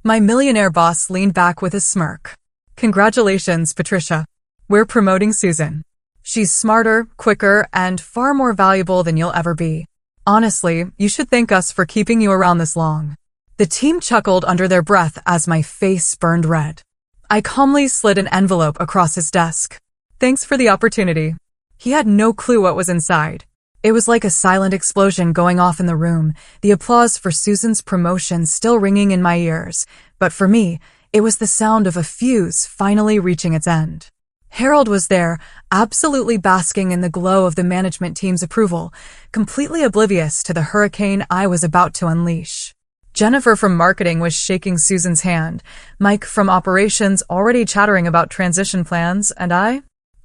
My millionaire boss leaned back with a smirk. Congratulations, Patricia. We're promoting Susan. She's smarter, quicker, and far more valuable than you'll ever be. Honestly, you should thank us for keeping you around this long. The team chuckled under their breath as my face burned red. I calmly slid an envelope across his desk. Thanks for the opportunity. He had no clue what was inside. It was like a silent explosion going off in the room, the applause for Susan's promotion still ringing in my ears. But for me, it was the sound of a fuse finally reaching its end. Harold was there, absolutely basking in the glow of the management team's approval, completely oblivious to the hurricane I was about to unleash. Jennifer from marketing was shaking Susan's hand, Mike from operations already chattering about transition plans, and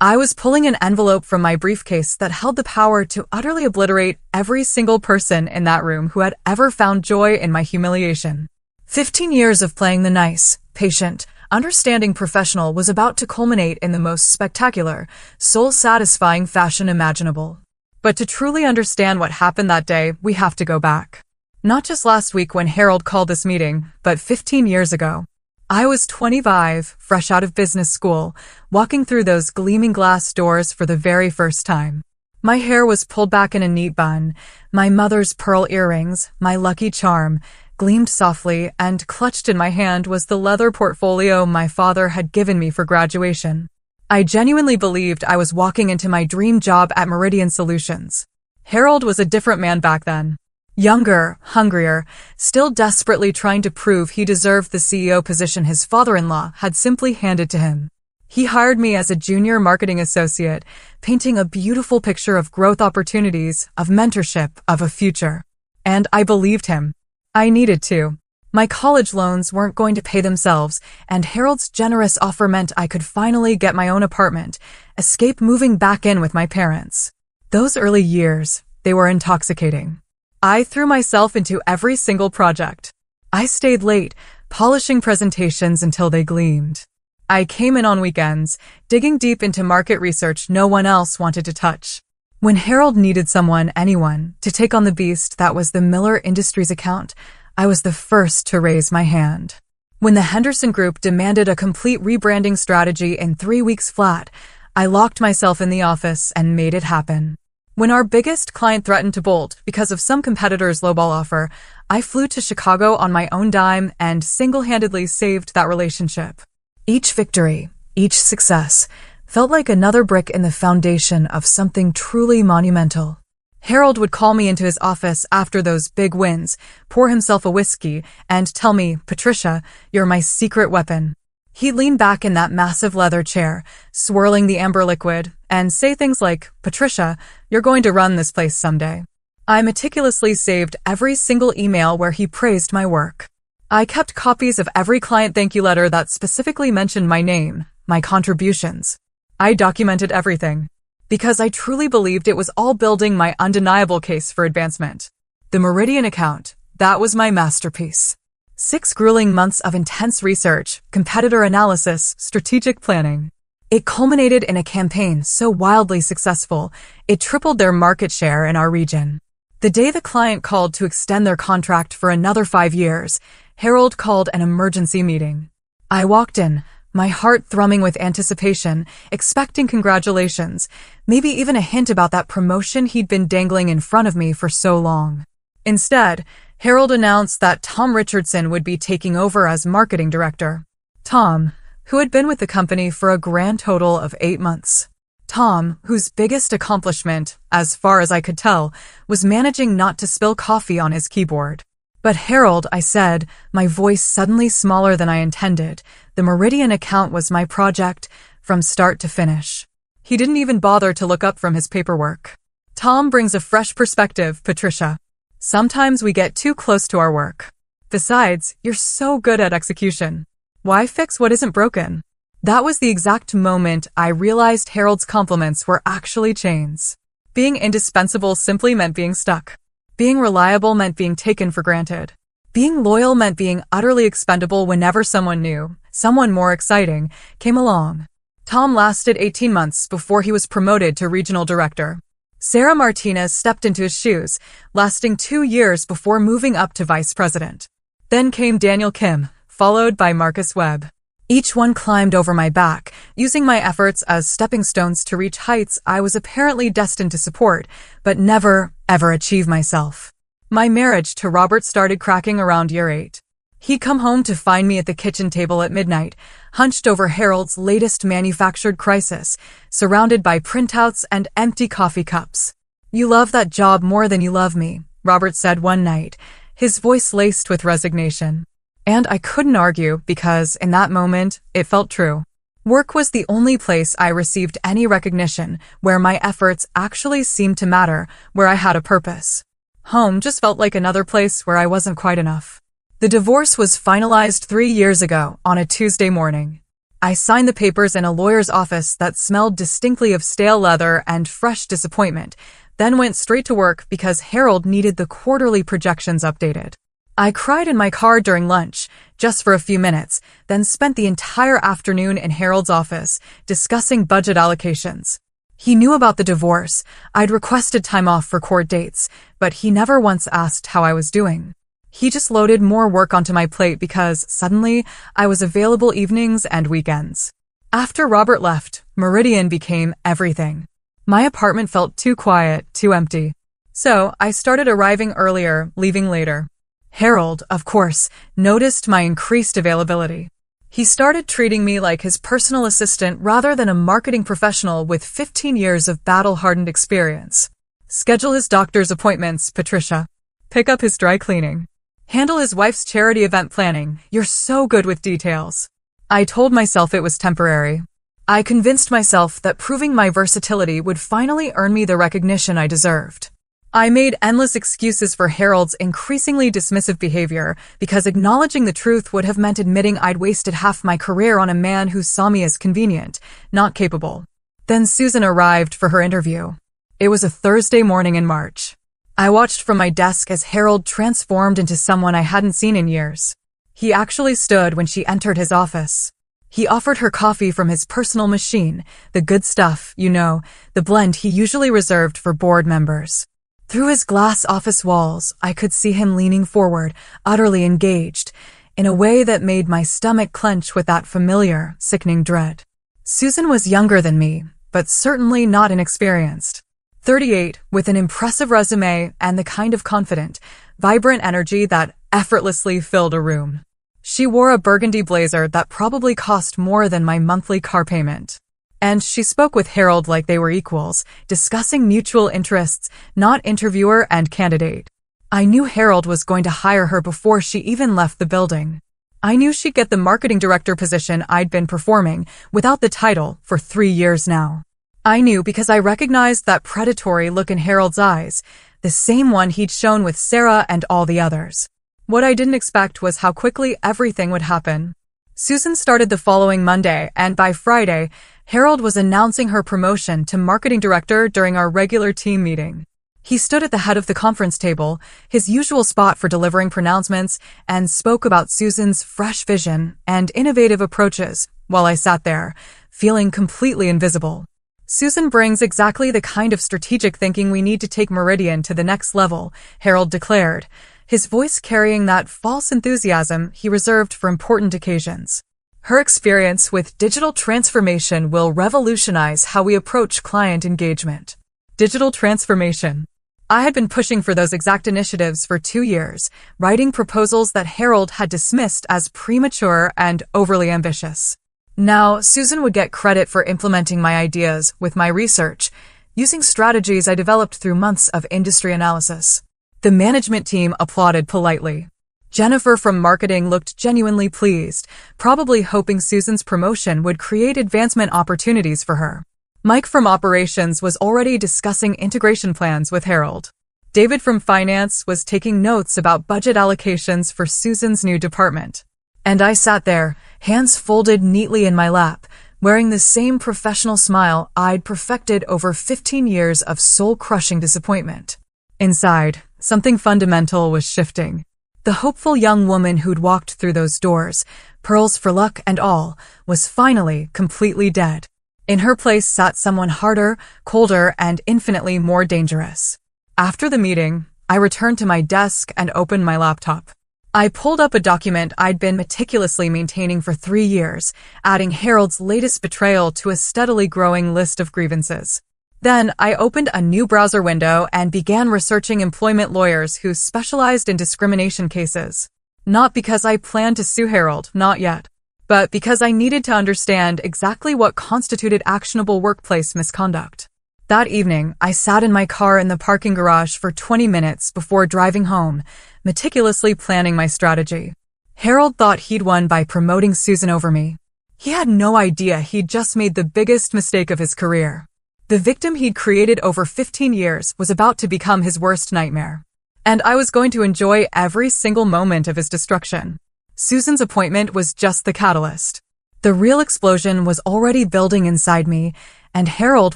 I was pulling an envelope from my briefcase that held the power to utterly obliterate every single person in that room who had ever found joy in my humiliation. 15 years of playing the nice, patient, understanding professional was about to culminate in the most spectacular, soul-satisfying fashion imaginable. But to truly understand what happened that day, we have to go back. Not just last week when Harold called this meeting, but 15 years ago. I was 25, fresh out of business school, walking through those gleaming glass doors for the very first time. My hair was pulled back in a neat bun, my mother's pearl earrings, my lucky charm, gleamed softly, and clutched in my hand was the leather portfolio my father had given me for graduation. I genuinely believed I was walking into my dream job at Meridian Solutions. Harold was a different man back then. Younger, hungrier, still desperately trying to prove he deserved the CEO position his father-in-law had simply handed to him. He hired me as a junior marketing associate, painting a beautiful picture of growth opportunities, of mentorship, of a future. And I believed him. I needed to. My college loans weren't going to pay themselves, and Harold's generous offer meant I could finally get my own apartment, escape moving back in with my parents. Those early years, they were intoxicating. I threw myself into every single project. I stayed late, polishing presentations until they gleamed. I came in on weekends, digging deep into market research no one else wanted to touch. When Harold needed anyone, to take on the beast that was the Miller Industries account, I was the first to raise my hand. When the Henderson Group demanded a complete rebranding strategy in 3 weeks flat, I locked myself in the office and made it happen. When our biggest client threatened to bolt because of some competitor's lowball offer, I flew to Chicago on my own dime and single-handedly saved that relationship. Each victory, each success, felt like another brick in the foundation of something truly monumental. Harold would call me into his office after those big wins, pour himself a whiskey, and tell me, "Patricia, you're my secret weapon." He'd lean back in that massive leather chair, swirling the amber liquid, and say things like, "Patricia, you're going to run this place someday." I meticulously saved every single email where he praised my work. I kept copies of every client thank you letter that specifically mentioned my name, my contributions. I documented everything, because I truly believed it was all building my undeniable case for advancement. The Meridian account, that was my masterpiece. 6 grueling months of intense research, competitor analysis, strategic planning. It culminated in a campaign so wildly successful, it tripled their market share in our region. The day the client called to extend their contract for another 5 years, Harold called an emergency meeting. I walked in, my heart thrumming with anticipation, expecting congratulations, maybe even a hint about that promotion he'd been dangling in front of me for so long. Instead, Harold announced that Tom Richardson would be taking over as marketing director. Tom, who had been with the company for a grand total of 8 months. Tom, whose biggest accomplishment, as far as I could tell, was managing not to spill coffee on his keyboard. "But Harold," I said, my voice suddenly smaller than I intended, "the Meridian account was my project, from start to finish." He didn't even bother to look up from his paperwork. "Tom brings a fresh perspective, Patricia. Sometimes we get too close to our work. Besides, you're so good at execution. Why fix what isn't broken?" That was the exact moment I realized Harold's compliments were actually chains. Being indispensable simply meant being stuck. Being reliable meant being taken for granted. Being loyal meant being utterly expendable whenever someone new, someone more exciting, came along. Tom lasted 18 months before he was promoted to regional director. Sarah Martinez stepped into his shoes, lasting 2 years before moving up to vice president. Then came Daniel Kim, followed by Marcus Webb. Each one climbed over my back, using my efforts as stepping stones to reach heights I was apparently destined to support, but never, ever achieve myself. My marriage to Robert started cracking around year 8. He'd come home to find me at the kitchen table at midnight, hunched over Harold's latest manufactured crisis, surrounded by printouts and empty coffee cups. "You love that job more than you love me," Robert said one night, his voice laced with resignation. And I couldn't argue because, in that moment, it felt true. Work was the only place I received any recognition, where my efforts actually seemed to matter, where I had a purpose. Home just felt like another place where I wasn't quite enough. The divorce was finalized 3 years ago, on a Tuesday morning. I signed the papers in a lawyer's office that smelled distinctly of stale leather and fresh disappointment, then went straight to work because Harold needed the quarterly projections updated. I cried in my car during lunch, just for a few minutes, then spent the entire afternoon in Harold's office, discussing budget allocations. He knew about the divorce. I'd requested time off for court dates, but he never once asked how I was doing. He just loaded more work onto my plate because, suddenly, I was available evenings and weekends. After Robert left, Meridian became everything. My apartment felt too quiet, too empty. So, I started arriving earlier, leaving later. Harold, of course, noticed my increased availability. He started treating me like his personal assistant rather than a marketing professional with 15 years of battle-hardened experience. Schedule his doctor's appointments, Patricia. Pick up his dry cleaning. Handle his wife's charity event planning. You're so good with details. I told myself it was temporary. I convinced myself that proving my versatility would finally earn me the recognition I deserved. I made endless excuses for Harold's increasingly dismissive behavior because acknowledging the truth would have meant admitting I'd wasted half my career on a man who saw me as convenient, not capable. Then Susan arrived for her interview. It was a Thursday morning in March. I watched from my desk as Harold transformed into someone I hadn't seen in years. He actually stood when she entered his office. He offered her coffee from his personal machine, the good stuff, you know, the blend he usually reserved for board members. Through his glass office walls, I could see him leaning forward, utterly engaged, in a way that made my stomach clench with that familiar, sickening dread. Susan was younger than me, but certainly not inexperienced. 38, with an impressive resume and the kind of confident, vibrant energy that effortlessly filled a room. She wore a burgundy blazer that probably cost more than my monthly car payment. And she spoke with Harold like they were equals, discussing mutual interests, not interviewer and candidate. I knew Harold was going to hire her before she even left the building. I knew she'd get the marketing director position I'd been performing, without the title, for 3 years now. I knew because I recognized that predatory look in Harold's eyes, the same one he'd shown with Sarah and all the others. What I didn't expect was how quickly everything would happen. Susan started the following Monday, and by Friday, Harold was announcing her promotion to marketing director during our regular team meeting. He stood at the head of the conference table, his usual spot for delivering pronouncements, and spoke about Susan's fresh vision and innovative approaches, while I sat there, feeling completely invisible. Susan brings exactly the kind of strategic thinking we need to take Meridian to the next level, Harold declared, his voice carrying that false enthusiasm he reserved for important occasions. Her experience with digital transformation will revolutionize how we approach client engagement. Digital transformation. I had been pushing for those exact initiatives for 2 years, writing proposals that Harold had dismissed as premature and overly ambitious. Now, Susan would get credit for implementing my ideas with my research, using strategies I developed through months of industry analysis. The management team applauded politely. Jennifer from marketing looked genuinely pleased, probably hoping Susan's promotion would create advancement opportunities for her. Mike from operations was already discussing integration plans with Harold. David from finance was taking notes about budget allocations for Susan's new department. And I sat there, hands folded neatly in my lap, wearing the same professional smile I'd perfected over 15 years of soul-crushing disappointment. Inside, something fundamental was shifting. The hopeful young woman who'd walked through those doors, pearls for luck and all, was finally completely dead. In her place sat someone harder, colder, and infinitely more dangerous. After the meeting, I returned to my desk and opened my laptop. I pulled up a document I'd been meticulously maintaining for 3 years, adding Harold's latest betrayal to a steadily growing list of grievances. Then I opened a new browser window and began researching employment lawyers who specialized in discrimination cases. Not because I planned to sue Harold, not yet, but because I needed to understand exactly what constituted actionable workplace misconduct. That evening, I sat in my car in the parking garage for 20 minutes before driving home, meticulously planning my strategy. Harold thought he'd won by promoting Susan over me. He had no idea he'd just made the biggest mistake of his career. The victim he'd created over 15 years was about to become his worst nightmare. And I was going to enjoy every single moment of his destruction. Susan's appointment was just the catalyst. The real explosion was already building inside me, and Harold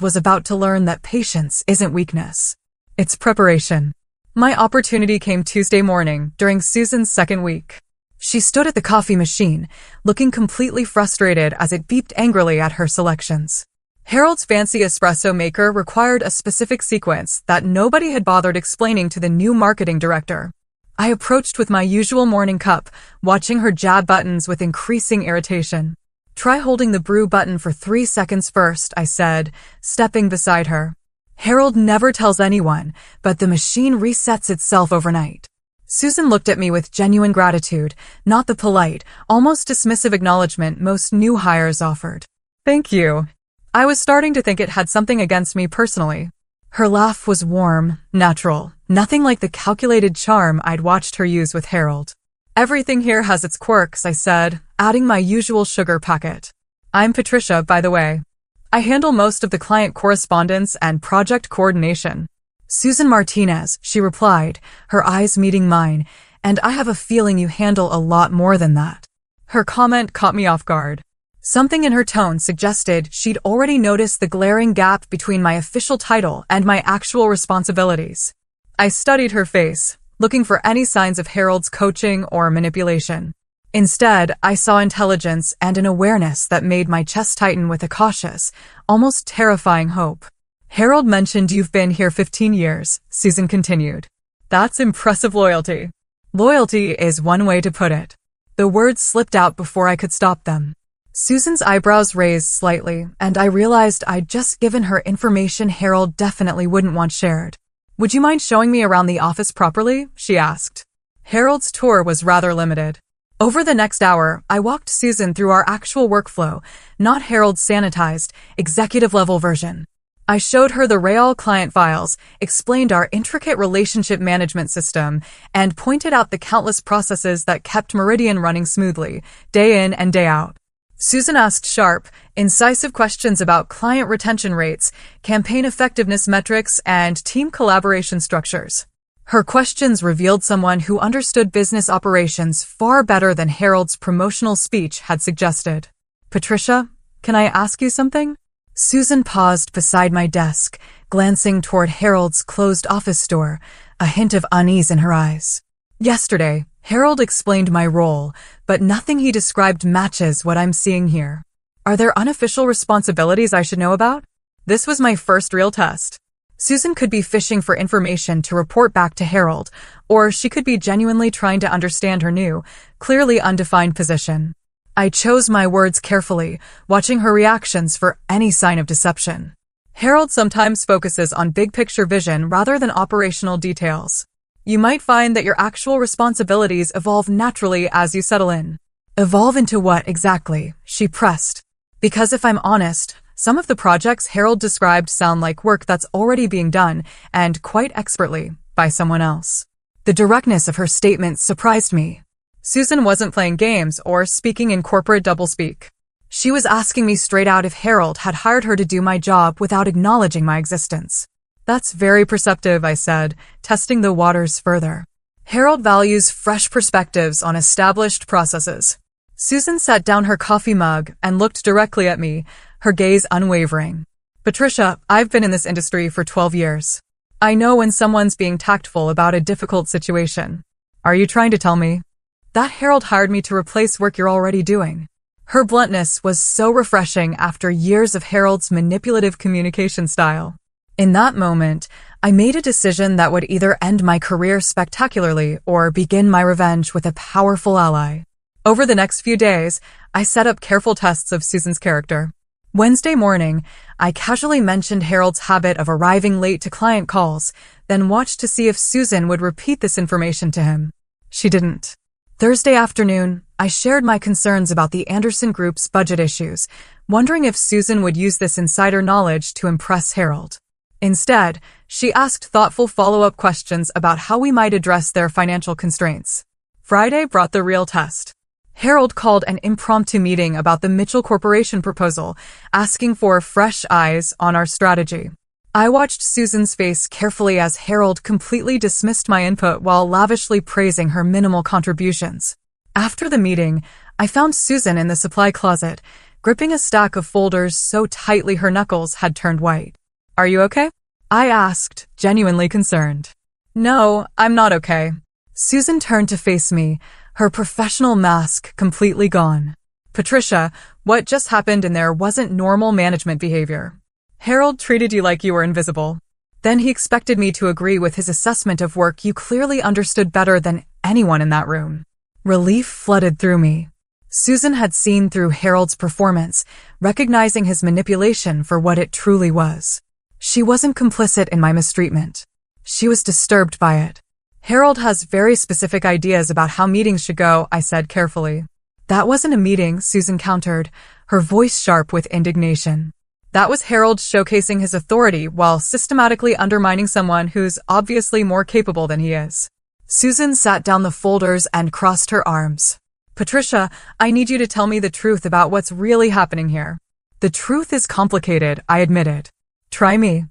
was about to learn that patience isn't weakness. It's preparation. My opportunity came Tuesday morning during Susan's second week. She stood at the coffee machine, looking completely frustrated as it beeped angrily at her selections. Harold's fancy espresso maker required a specific sequence that nobody had bothered explaining to the new marketing director. I approached with my usual morning cup, watching her jab buttons with increasing irritation. "Try holding the brew button for 3 seconds first," I said, stepping beside her. Harold never tells anyone, but the machine resets itself overnight. Susan looked at me with genuine gratitude, not the polite, almost dismissive acknowledgement most new hires offered. "Thank you." I was starting to think it had something against me personally. Her laugh was warm, natural, nothing like the calculated charm I'd watched her use with Harold. "Everything here has its quirks," I said, adding my usual sugar packet. "I'm Patricia, by the way. I handle most of the client correspondence and project coordination." "Susan Martinez," she replied, her eyes meeting mine, "and I have a feeling you handle a lot more than that." Her comment caught me off guard. Something in her tone suggested she'd already noticed the glaring gap between my official title and my actual responsibilities. I studied her face, looking for any signs of Harold's coaching or manipulation. Instead, I saw intelligence and an awareness that made my chest tighten with a cautious, almost terrifying hope. "Harold mentioned you've been here 15 years, Susan continued. "That's impressive loyalty." Loyalty is one way to put it. The words slipped out before I could stop them. Susan's eyebrows raised slightly, and I realized I'd just given her information Harold definitely wouldn't want shared. "Would you mind showing me around the office properly?" she asked. Harold's tour was rather limited. Over the next hour, I walked Susan through our actual workflow, not Harold's sanitized, executive-level version. I showed her the Real client files, explained our intricate relationship management system, and pointed out the countless processes that kept Meridian running smoothly, day in and day out. Susan asked sharp, incisive questions about client retention rates, campaign effectiveness metrics, and team collaboration structures. Her questions revealed someone who understood business operations far better than Harold's promotional speech had suggested. "Patricia, can I ask you something?" Susan paused beside my desk, glancing toward Harold's closed office door, a hint of unease in her eyes. "Yesterday, Harold explained my role, but nothing he described matches what I'm seeing here. Are there unofficial responsibilities I should know about?" This was my first real test. Susan could be fishing for information to report back to Harold, or she could be genuinely trying to understand her new, clearly undefined position. I chose my words carefully, watching her reactions for any sign of deception. Harold sometimes focuses on big-picture vision rather than operational details. You might find that your actual responsibilities evolve naturally as you settle in. "Evolve into what exactly?" she pressed. "Because if I'm honest, some of the projects Harold described sound like work that's already being done, and quite expertly, by someone else." The directness of her statement surprised me. Susan wasn't playing games or speaking in corporate doublespeak. She was asking me straight out if Harold had hired her to do my job without acknowledging my existence. "That's very perceptive," I said, testing the waters further. "Harold values fresh perspectives on established processes." Susan set down her coffee mug and looked directly at me, her gaze unwavering. "Patricia, I've been in this industry for 12 years. I know when someone's being tactful about a difficult situation. Are you trying to tell me that Harold hired me to replace work you're already doing?" Her bluntness was so refreshing after years of Harold's manipulative communication style. In that moment, I made a decision that would either end my career spectacularly or begin my revenge with a powerful ally. Over the next few days, I set up careful tests of Susan's character. Wednesday morning, I casually mentioned Harold's habit of arriving late to client calls, then watched to see if Susan would repeat this information to him. She didn't. Thursday afternoon, I shared my concerns about the Anderson Group's budget issues, wondering if Susan would use this insider knowledge to impress Harold. Instead, she asked thoughtful follow-up questions about how we might address their financial constraints. Friday brought the real test. Harold called an impromptu meeting about the Mitchell Corporation proposal, asking for fresh eyes on our strategy. I watched Susan's face carefully as Harold completely dismissed my input while lavishly praising her minimal contributions. After the meeting, I found Susan in the supply closet, gripping a stack of folders so tightly her knuckles had turned white. "Are you okay?" I asked, genuinely concerned. "No, I'm not okay." Susan turned to face me, her professional mask completely gone. "Patricia, what just happened in there wasn't normal management behavior. Harold treated you like you were invisible. Then he expected me to agree with his assessment of work you clearly understood better than anyone in that room." Relief flooded through me. Susan had seen through Harold's performance, recognizing his manipulation for what it truly was. She wasn't complicit in my mistreatment. She was disturbed by it. "Harold has very specific ideas about how meetings should go," I said carefully. "That wasn't a meeting," Susan countered, her voice sharp with indignation. "That was Harold showcasing his authority while systematically undermining someone who's obviously more capable than he is." Susan sat down the folders and crossed her arms. "Patricia, I need you to tell me the truth about what's really happening here." "The truth is complicated," I admitted. "Try me.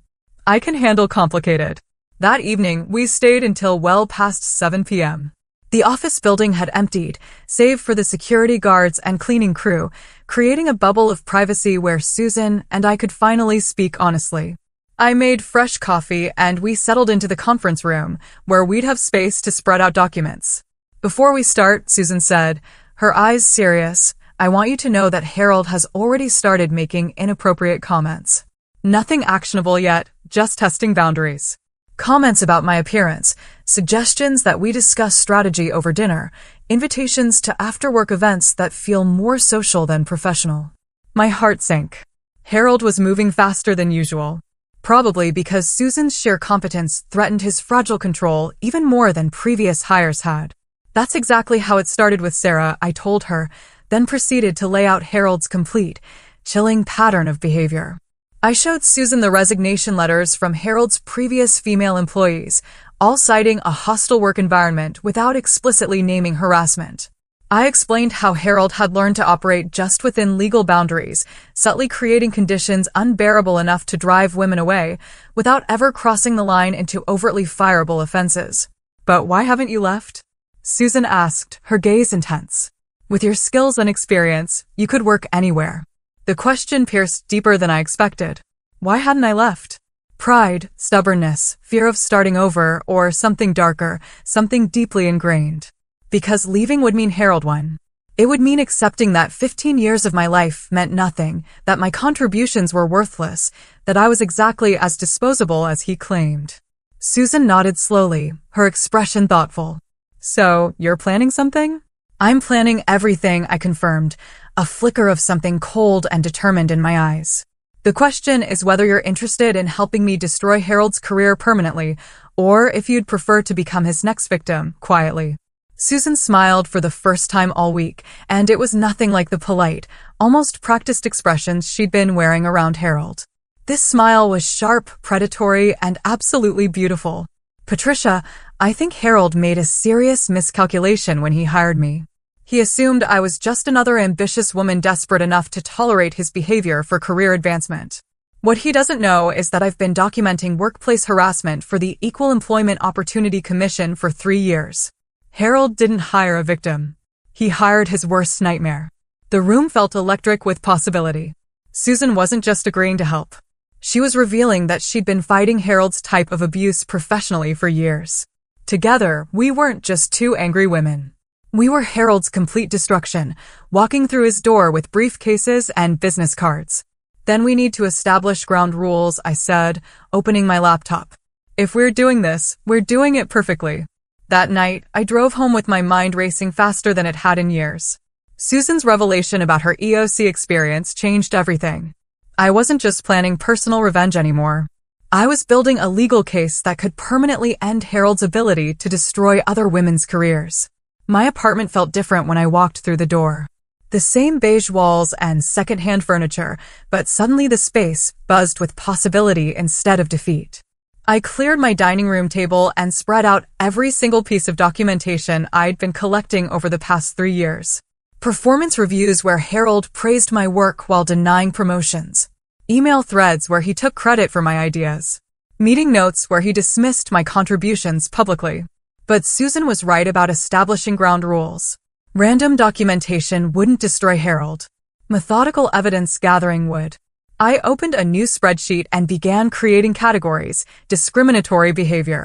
I can handle complicated." That evening, we stayed until well past 7 p.m. The office building had emptied, save for the security guards and cleaning crew, creating a bubble of privacy where Susan and I could finally speak honestly. I made fresh coffee and we settled into the conference room, where we'd have space to spread out documents. "Before we start," Susan said, her eyes serious, "I want you to know that Harold has already started making inappropriate comments. Nothing actionable yet, just testing boundaries. Comments about my appearance, suggestions that we discuss strategy over dinner, invitations to after-work events that feel more social than professional." My heart sank. Harold was moving faster than usual. Probably because Susan's sheer competence threatened his fragile control even more than previous hires had. "That's exactly how it started with Sarah," I told her, then proceeded to lay out Harold's complete, chilling pattern of behavior. I showed Susan the resignation letters from Harold's previous female employees, all citing a hostile work environment without explicitly naming harassment. I explained how Harold had learned to operate just within legal boundaries, subtly creating conditions unbearable enough to drive women away, without ever crossing the line into overtly fireable offenses. "But why haven't you left?" Susan asked, her gaze intense. "With your skills and experience, you could work anywhere." The question pierced deeper than I expected. Why hadn't I left? Pride, stubbornness, fear of starting over, or something darker, something deeply ingrained. Because leaving would mean Harold won. It would mean accepting that 15 years of my life meant nothing, that my contributions were worthless, that I was exactly as disposable as he claimed. Susan nodded slowly, her expression thoughtful. "So, you're planning something?" "I'm planning everything," I confirmed, a flicker of something cold and determined in my eyes. "The question is whether you're interested in helping me destroy Harold's career permanently, or if you'd prefer to become his next victim, quietly." Susan smiled for the first time all week, and it was nothing like the polite, almost practiced expressions she'd been wearing around Harold. This smile was sharp, predatory, and absolutely beautiful. "Patricia, I think Harold made a serious miscalculation when he hired me. He assumed I was just another ambitious woman desperate enough to tolerate his behavior for career advancement. What he doesn't know is that I've been documenting workplace harassment for the Equal Employment Opportunity Commission for 3 years. Harold didn't hire a victim. He hired his worst nightmare." The room felt electric with possibility. Susan wasn't just agreeing to help. She was revealing that she'd been fighting Harold's type of abuse professionally for years. Together, we weren't just two angry women. We were Harold's complete destruction, walking through his door with briefcases and business cards. Then we need to establish ground rules, I said, opening my laptop. If we're doing this, we're doing it perfectly. That night, I drove home with my mind racing faster than it had in years. Susan's revelation about her EOC experience changed everything. I wasn't just planning personal revenge anymore. I was building a legal case that could permanently end Harold's ability to destroy other women's careers. My apartment felt different when I walked through the door. The same beige walls and second-hand furniture, but suddenly the space buzzed with possibility instead of defeat. I cleared my dining room table and spread out every single piece of documentation I'd been collecting over the past 3 years. Performance reviews where Harold praised my work while denying promotions. Email threads where he took credit for my ideas. Meeting notes where he dismissed my contributions publicly. But Susan was right about establishing ground rules. Random documentation wouldn't destroy Harold. Methodical evidence gathering would. I opened a new spreadsheet and began creating categories: discriminatory behavior,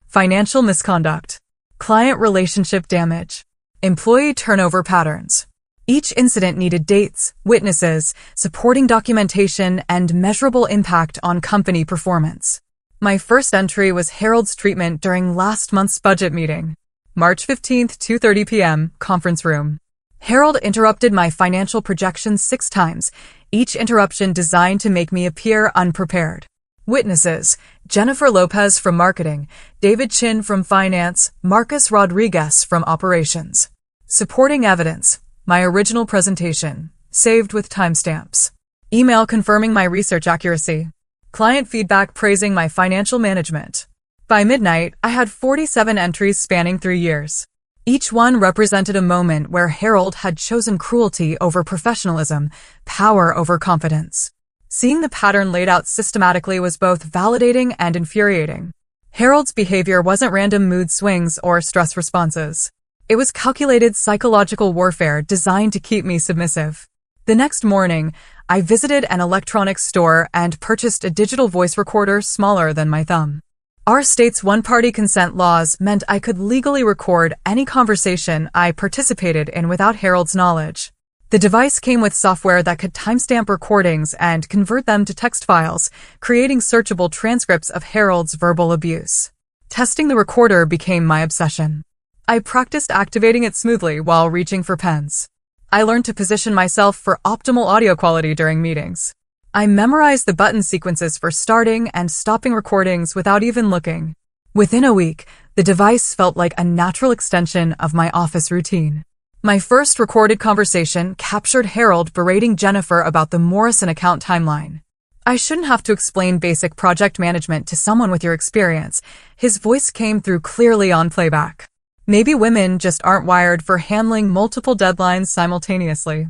financial misconduct, client relationship damage, employee turnover patterns. Each incident needed dates, witnesses, supporting documentation, and measurable impact on company performance. My first entry was Harold's treatment during last month's budget meeting. March 15th, 2:30 p.m., conference room. Harold interrupted my financial projections 6 times, each interruption designed to make me appear unprepared. Witnesses: Jennifer Lopez from marketing, David Chin from finance, Marcus Rodriguez from operations. Supporting evidence: my original presentation, saved with timestamps. Email confirming my research accuracy. Client feedback praising my financial management. By midnight, I had 47 entries spanning 3 years. Each one represented a moment where Harold had chosen cruelty over professionalism, power over confidence. Seeing the pattern laid out systematically was both validating and infuriating. Harold's behavior wasn't random mood swings or stress responses. It was calculated psychological warfare designed to keep me submissive. The next morning, I visited an electronics store and purchased a digital voice recorder smaller than my thumb. Our state's one-party consent laws meant I could legally record any conversation I participated in without Harold's knowledge. The device came with software that could timestamp recordings and convert them to text files, creating searchable transcripts of Harold's verbal abuse. Testing the recorder became my obsession. I practiced activating it smoothly while reaching for pens. I learned to position myself for optimal audio quality during meetings. I memorized the button sequences for starting and stopping recordings without even looking. Within a week, the device felt like a natural extension of my office routine. My first recorded conversation captured Harold berating Jennifer about the Morrison account timeline. I shouldn't have to explain basic project management to someone with your experience. His voice came through clearly on playback. Maybe women just aren't wired for handling multiple deadlines simultaneously.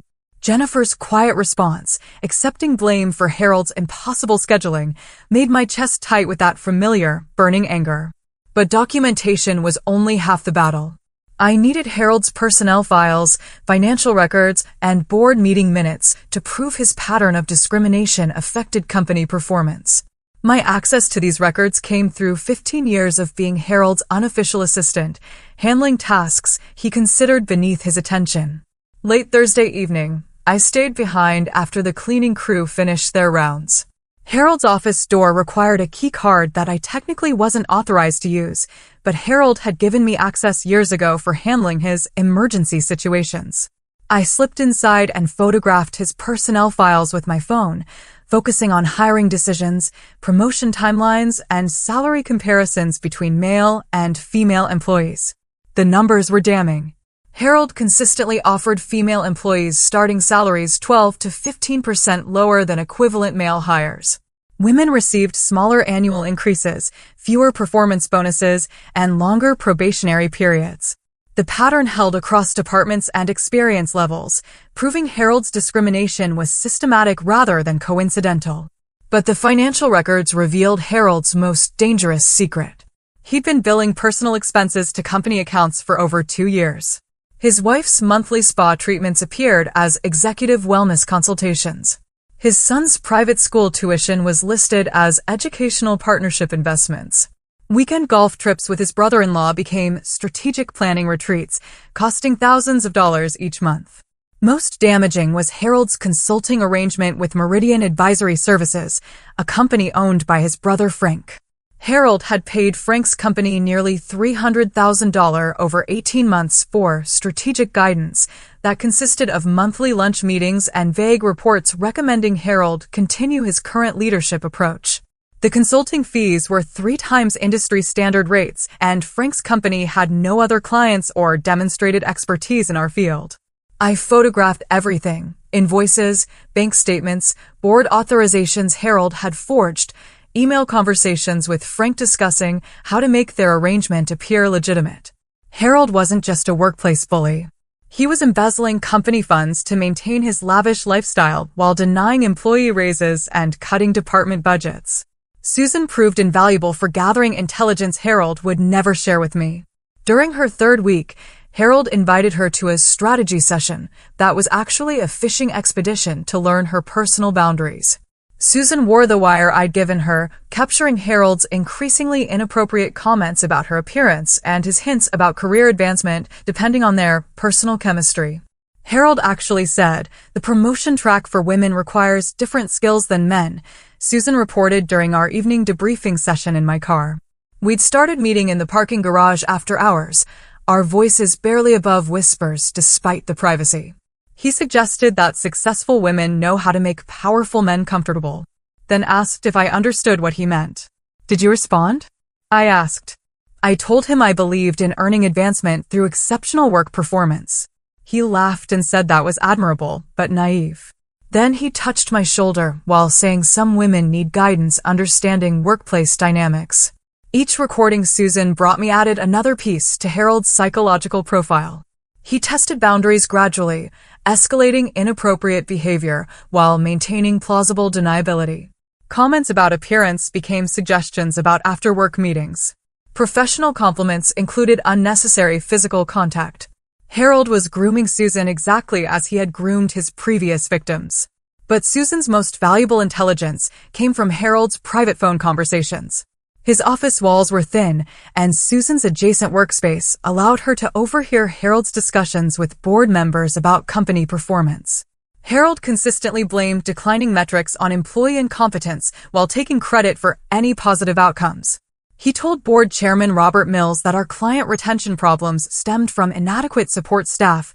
Jennifer's quiet response, accepting blame for Harold's impossible scheduling, made my chest tight with that familiar, burning anger. But documentation was only half the battle. I needed Harold's personnel files, financial records, and board meeting minutes to prove his pattern of discrimination affected company performance. My access to these records came through 15 years of being Harold's unofficial assistant, handling tasks he considered beneath his attention. Late Thursday evening, I stayed behind after the cleaning crew finished their rounds. Harold's office door required a key card that I technically wasn't authorized to use, but Harold had given me access years ago for handling his emergency situations. I slipped inside and photographed his personnel files with my phone, focusing on hiring decisions, promotion timelines, and salary comparisons between male and female employees. The numbers were damning. Harold consistently offered female employees starting salaries 12 to 15% lower than equivalent male hires. Women received smaller annual increases, fewer performance bonuses, and longer probationary periods. The pattern held across departments and experience levels, proving Harold's discrimination was systematic rather than coincidental. But the financial records revealed Harold's most dangerous secret. He'd been billing personal expenses to company accounts for over 2 years. His wife's monthly spa treatments appeared as executive wellness consultations. His son's private school tuition was listed as educational partnership investments. Weekend golf trips with his brother-in-law became strategic planning retreats, costing thousands of dollars each month. Most damaging was Harold's consulting arrangement with Meridian Advisory Services, a company owned by his brother Frank. Harold had paid Frank's company nearly $300,000 over 18 months for strategic guidance that consisted of monthly lunch meetings and vague reports recommending Harold continue his current leadership approach. The consulting fees were 3 times industry standard rates, and Frank's company had no other clients or demonstrated expertise in our field. I photographed everything: invoices, bank statements, board authorizations Harold had forged, email conversations with Frank discussing how to make their arrangement appear legitimate. Harold wasn't just a workplace bully. He was embezzling company funds to maintain his lavish lifestyle while denying employee raises and cutting department budgets. Susan proved invaluable for gathering intelligence Harold would never share with me. During her 3rd week, Harold invited her to a strategy session that was actually a fishing expedition to learn her personal boundaries. Susan wore the wire I'd given her, capturing Harold's increasingly inappropriate comments about her appearance and his hints about career advancement depending on their personal chemistry. Harold actually said, "The promotion track for women requires different skills than men," Susan reported during our evening debriefing session in my car. We'd started meeting in the parking garage after hours, our voices barely above whispers despite the privacy. He suggested that successful women know how to make powerful men comfortable, then asked if I understood what he meant. "Did you respond?" I asked. I told him I believed in earning advancement through exceptional work performance. He laughed and said that was admirable, but naive. Then he touched my shoulder while saying some women need guidance understanding workplace dynamics. Each recording Susan brought me added another piece to Harold's psychological profile. He tested boundaries gradually, escalating inappropriate behavior while maintaining plausible deniability. Comments about appearance became suggestions about after-work meetings. Professional compliments included unnecessary physical contact. Harold was grooming Susan exactly as he had groomed his previous victims. But Susan's most valuable intelligence came from Harold's private phone conversations. His office walls were thin, and Susan's adjacent workspace allowed her to overhear Harold's discussions with board members about company performance. Harold consistently blamed declining metrics on employee incompetence while taking credit for any positive outcomes. He told board chairman Robert Mills that our client retention problems stemmed from inadequate support staff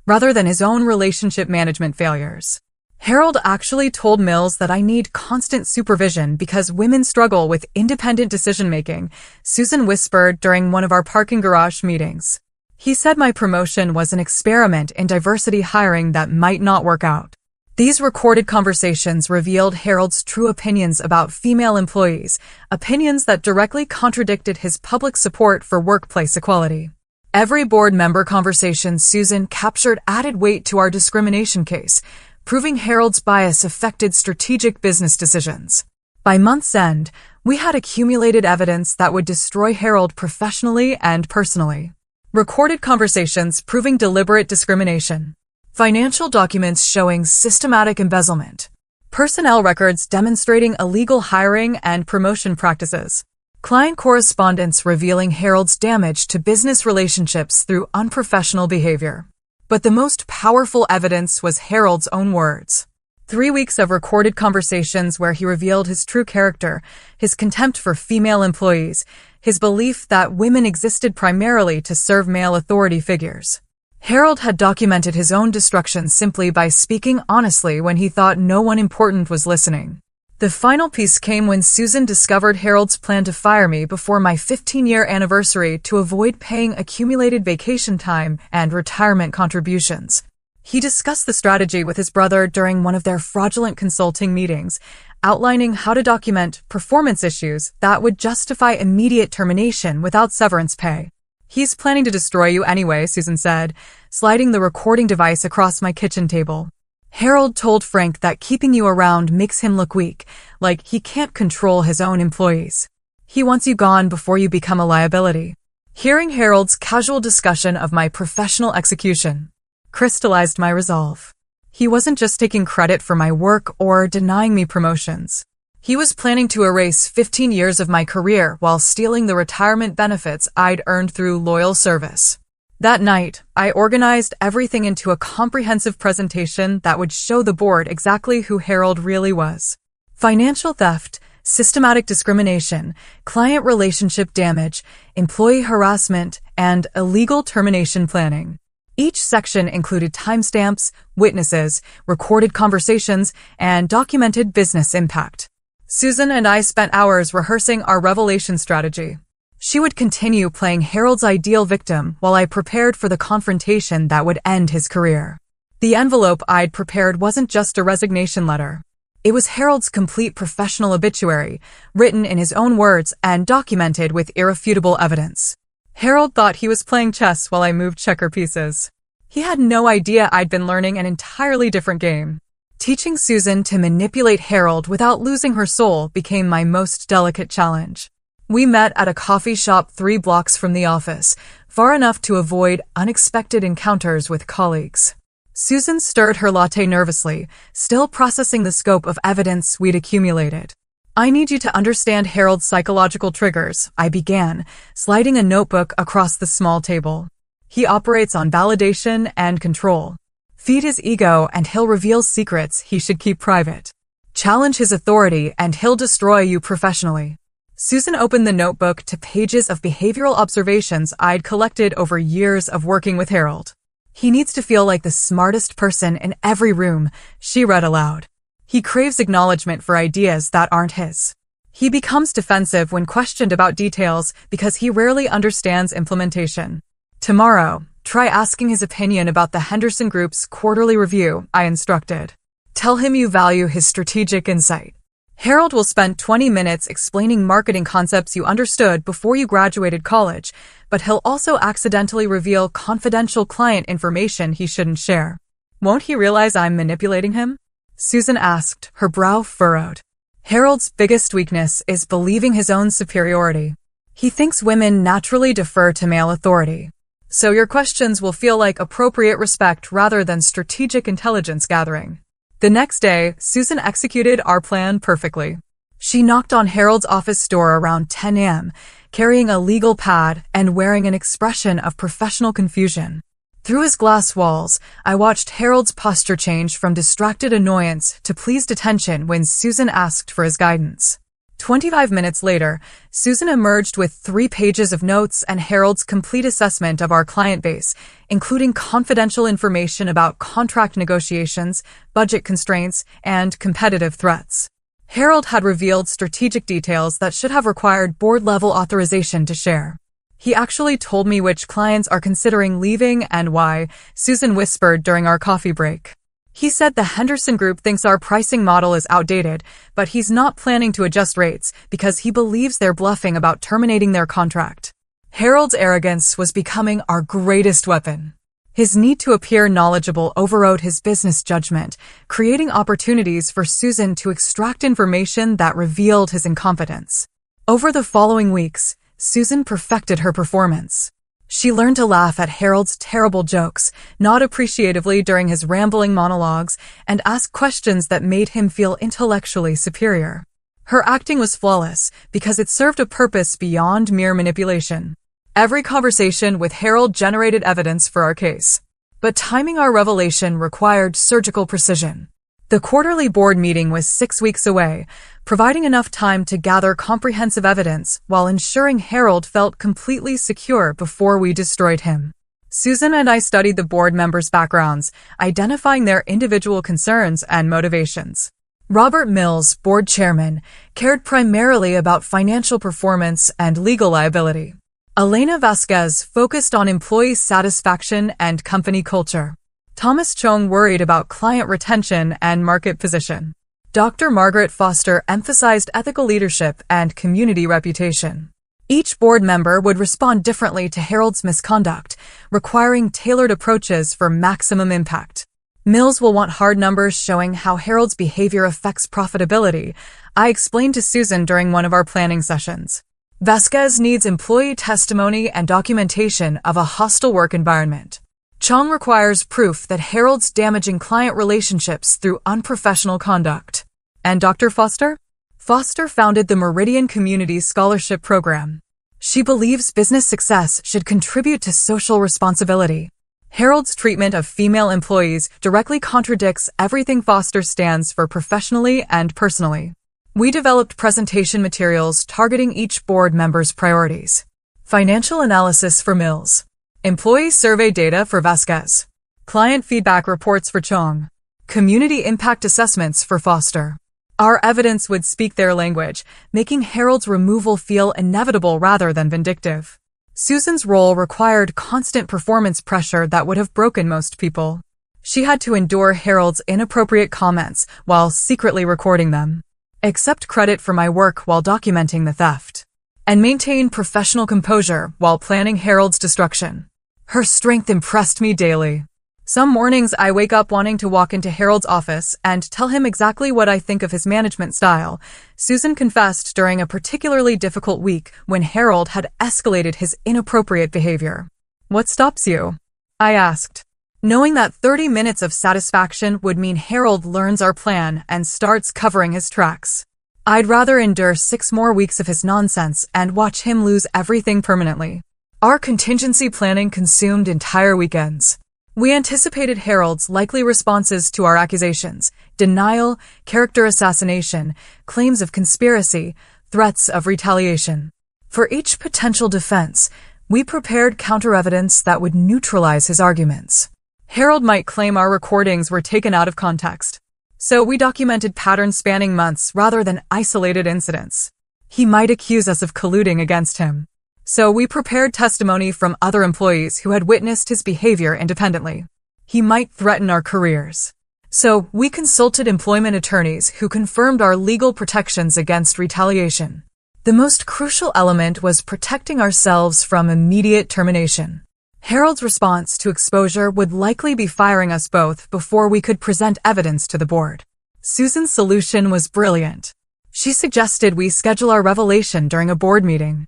rather than his own relationship management failures. Harold actually told Mills that I need constant supervision because women struggle with independent decision-making, Susan whispered during one of our parking garage meetings. He said my promotion was an experiment in diversity hiring that might not work out. These recorded conversations revealed Harold's true opinions about female employees, opinions that directly contradicted his public support for workplace equality. Every board member conversation Susan captured added weight to our discrimination case, proving Harold's bias affected strategic business decisions. By month's end, we had accumulated evidence that would destroy Harold professionally and personally. Recorded conversations proving deliberate discrimination. Financial documents showing systematic embezzlement. Personnel records demonstrating illegal hiring and promotion practices. Client correspondence revealing Harold's damage to business relationships through unprofessional behavior. But the most powerful evidence was Harold's own words. 3 weeks of recorded conversations where he revealed his true character, his contempt for female employees, his belief that women existed primarily to serve male authority figures. Harold had documented his own destruction simply by speaking honestly when he thought no one important was listening. The final piece came when Susan discovered Harold's plan to fire me before my 15-year anniversary to avoid paying accumulated vacation time and retirement contributions. He discussed the strategy with his brother during one of their fraudulent consulting meetings, outlining how to document performance issues that would justify immediate termination without severance pay. "He's planning to destroy you anyway," Susan said, sliding the recording device across my kitchen table. "Harold told Frank that keeping you around makes him look weak, like he can't control his own employees. He wants you gone before you become a liability." Hearing Harold's casual discussion of my professional execution crystallized my resolve. He wasn't just taking credit for my work or denying me promotions. He was planning to erase 15 years of my career while stealing the retirement benefits I'd earned through loyal service. That night, I organized everything into a comprehensive presentation that would show the board exactly who Harold really was. Financial theft, systematic discrimination, client relationship damage, employee harassment, and illegal termination planning. Each section included timestamps, witnesses, recorded conversations, and documented business impact. Susan and I spent hours rehearsing our revelation strategy. She would continue playing Harold's ideal victim while I prepared for the confrontation that would end his career. The envelope I'd prepared wasn't just a resignation letter. It was Harold's complete professional obituary, written in his own words and documented with irrefutable evidence. Harold thought he was playing chess while I moved checker pieces. He had no idea I'd been learning an entirely different game. Teaching Susan to manipulate Harold without losing her soul became my most delicate challenge. We met at a coffee shop 3 blocks from the office, far enough to avoid unexpected encounters with colleagues. Susan stirred her latte nervously, still processing the scope of evidence we'd accumulated. "I need you to understand Harold's psychological triggers," I began, sliding a notebook across the small table. "He operates on validation and control. Feed his ego and he'll reveal secrets he should keep private. Challenge his authority and he'll destroy you professionally." Susan opened the notebook to pages of behavioral observations I'd collected over years of working with Harold. "He needs to feel like the smartest person in every room," she read aloud. "He craves acknowledgement for ideas that aren't his. He becomes defensive when questioned about details because he rarely understands implementation. Tomorrow, try asking his opinion about the Henderson Group's quarterly review," I instructed. "Tell him you value his strategic insight. Harold will spend 20 minutes explaining marketing concepts you understood before you graduated college, but he'll also accidentally reveal confidential client information he shouldn't share. Won't he realize I'm manipulating him?" Susan asked, her brow furrowed. "Harold's biggest weakness is believing his own superiority. He thinks women naturally defer to male authority. So your questions will feel like appropriate respect rather than strategic intelligence gathering." The next day, Susan executed our plan perfectly. She knocked on Harold's office door around 10 a.m., carrying a legal pad and wearing an expression of professional confusion. Through his glass walls, I watched Harold's posture change from distracted annoyance to pleased attention when Susan asked for his guidance. 25 minutes later, Susan emerged with 3 pages of notes and Harold's complete assessment of our client base, including confidential information about contract negotiations, budget constraints, and competitive threats. Harold had revealed strategic details that should have required board-level authorization to share. "He actually told me which clients are considering leaving and why," Susan whispered during our coffee break. "He said the Henderson Group thinks our pricing model is outdated, but he's not planning to adjust rates because he believes they're bluffing about terminating their contract." Harold's arrogance was becoming our greatest weapon. His need to appear knowledgeable overrode his business judgment, creating opportunities for Susan to extract information that revealed his incompetence. Over the following weeks, Susan perfected her performance. She learned to laugh at Harold's terrible jokes, nod appreciatively during his rambling monologues, and ask questions that made him feel intellectually superior. Her acting was flawless because it served a purpose beyond mere manipulation. Every conversation with Harold generated evidence for our case. But timing our revelation required surgical precision. The quarterly board meeting was 6 weeks away, providing enough time to gather comprehensive evidence while ensuring Harold felt completely secure before we destroyed him. Susan and I studied the board members' backgrounds, identifying their individual concerns and motivations. Robert Mills, board chairman, cared primarily about financial performance and legal liability. Elena Vasquez focused on employee satisfaction and company culture. Thomas Chung worried about client retention and market position. Dr. Margaret Foster emphasized ethical leadership and community reputation. Each board member would respond differently to Harold's misconduct, requiring tailored approaches for maximum impact. Mills will want hard numbers showing how Harold's behavior affects profitability, I explained to Susan during one of our planning sessions. Vasquez needs employee testimony and documentation of a hostile work environment. Chong requires proof that Harold's damaging client relationships through unprofessional conduct. And Dr. Foster? Foster founded the Meridian Community Scholarship Program. She believes business success should contribute to social responsibility. Harold's treatment of female employees directly contradicts everything Foster stands for professionally and personally. We developed presentation materials targeting each board member's priorities. Financial analysis for Mills. Employee survey data for Vasquez. Client feedback reports for Chong. Community impact assessments for Foster. Our evidence would speak their language, making Harold's removal feel inevitable rather than vindictive. Susan's role required constant performance pressure that would have broken most people. She had to endure Harold's inappropriate comments while secretly recording them, accept credit for my work while documenting the theft, and maintain professional composure while planning Harold's destruction. Her strength impressed me daily. Some mornings I wake up wanting to walk into Harold's office and tell him exactly what I think of his management style. Susan confessed during a particularly difficult week when Harold had escalated his inappropriate behavior. "What stops you?" I asked, knowing that 30 minutes of satisfaction would mean Harold learns our plan and starts covering his tracks. I'd rather endure 6 more weeks of his nonsense and watch him lose everything permanently. Our contingency planning consumed entire weekends. We anticipated Harold's likely responses to our accusations: denial, character assassination, claims of conspiracy, threats of retaliation. For each potential defense, we prepared counter-evidence that would neutralize his arguments. Harold might claim our recordings were taken out of context, so we documented patterns spanning months rather than isolated incidents. He might accuse us of colluding against him, so we prepared testimony from other employees who had witnessed his behavior independently. He might threaten our careers, so we consulted employment attorneys who confirmed our legal protections against retaliation. The most crucial element was protecting ourselves from immediate termination. Harold's response to exposure would likely be firing us both before we could present evidence to the board. Susan's solution was brilliant. She suggested we schedule our revelation during a board meeting.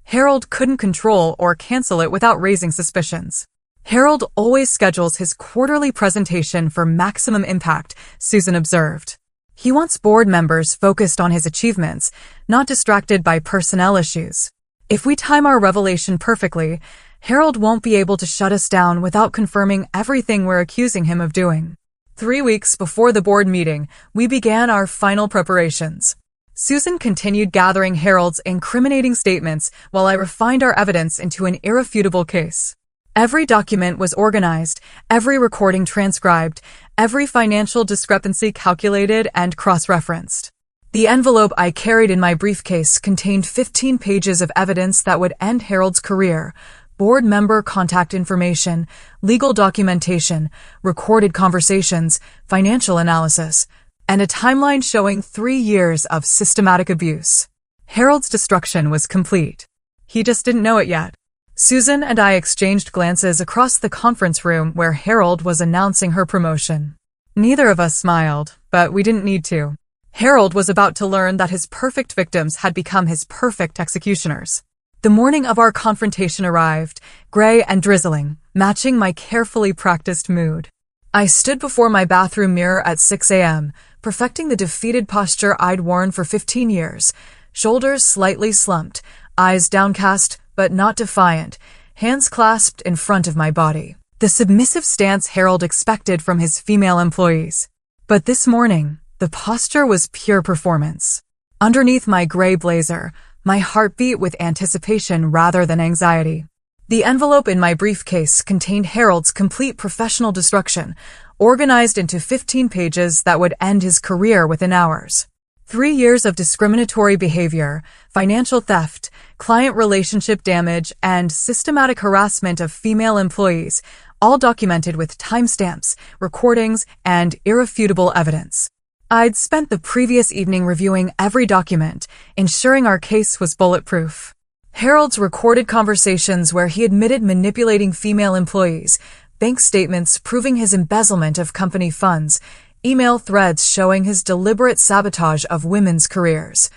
Harold couldn't control or cancel it without raising suspicions. Harold always schedules his quarterly presentation for maximum impact, Susan observed. He wants board members focused on his achievements, not distracted by personnel issues. If we time our revelation perfectly, Harold won't be able to shut us down without confirming everything we're accusing him of doing. 3 weeks before the board meeting, we began our final preparations. Susan continued gathering Harold's incriminating statements while I refined our evidence into an irrefutable case. Every document was organized, every recording transcribed, every financial discrepancy calculated and cross-referenced. The envelope I carried in my briefcase contained 15 pages of evidence that would end Harold's career: board member contact information, legal documentation, recorded conversations, financial analysis, and a timeline showing 3 years of systematic abuse. Harold's destruction was complete. He just didn't know it yet. Susan and I exchanged glances across the conference room where Harold was announcing her promotion. Neither of us smiled, but we didn't need to. Harold was about to learn that his perfect victims had become his perfect executioners. The morning of our confrontation arrived, gray and drizzling, matching my carefully practiced mood. I stood before my bathroom mirror at 6 a.m., perfecting the defeated posture I'd worn for 15 years, shoulders slightly slumped, eyes downcast but not defiant, hands clasped in front of my body. The submissive stance Harold expected from his female employees. But this morning, the posture was pure performance. Underneath my gray blazer, my heart beat with anticipation rather than anxiety. The envelope in my briefcase contained Harold's complete professional destruction, organized into 15 pages that would end his career within hours. 3 years of discriminatory behavior, financial theft, client relationship damage, and systematic harassment of female employees, all documented with timestamps, recordings, and irrefutable evidence. I'd spent the previous evening reviewing every document, ensuring our case was bulletproof. Harold's recorded conversations where he admitted manipulating female employees, bank statements proving his embezzlement of company funds, email threads showing his deliberate sabotage of women's careers,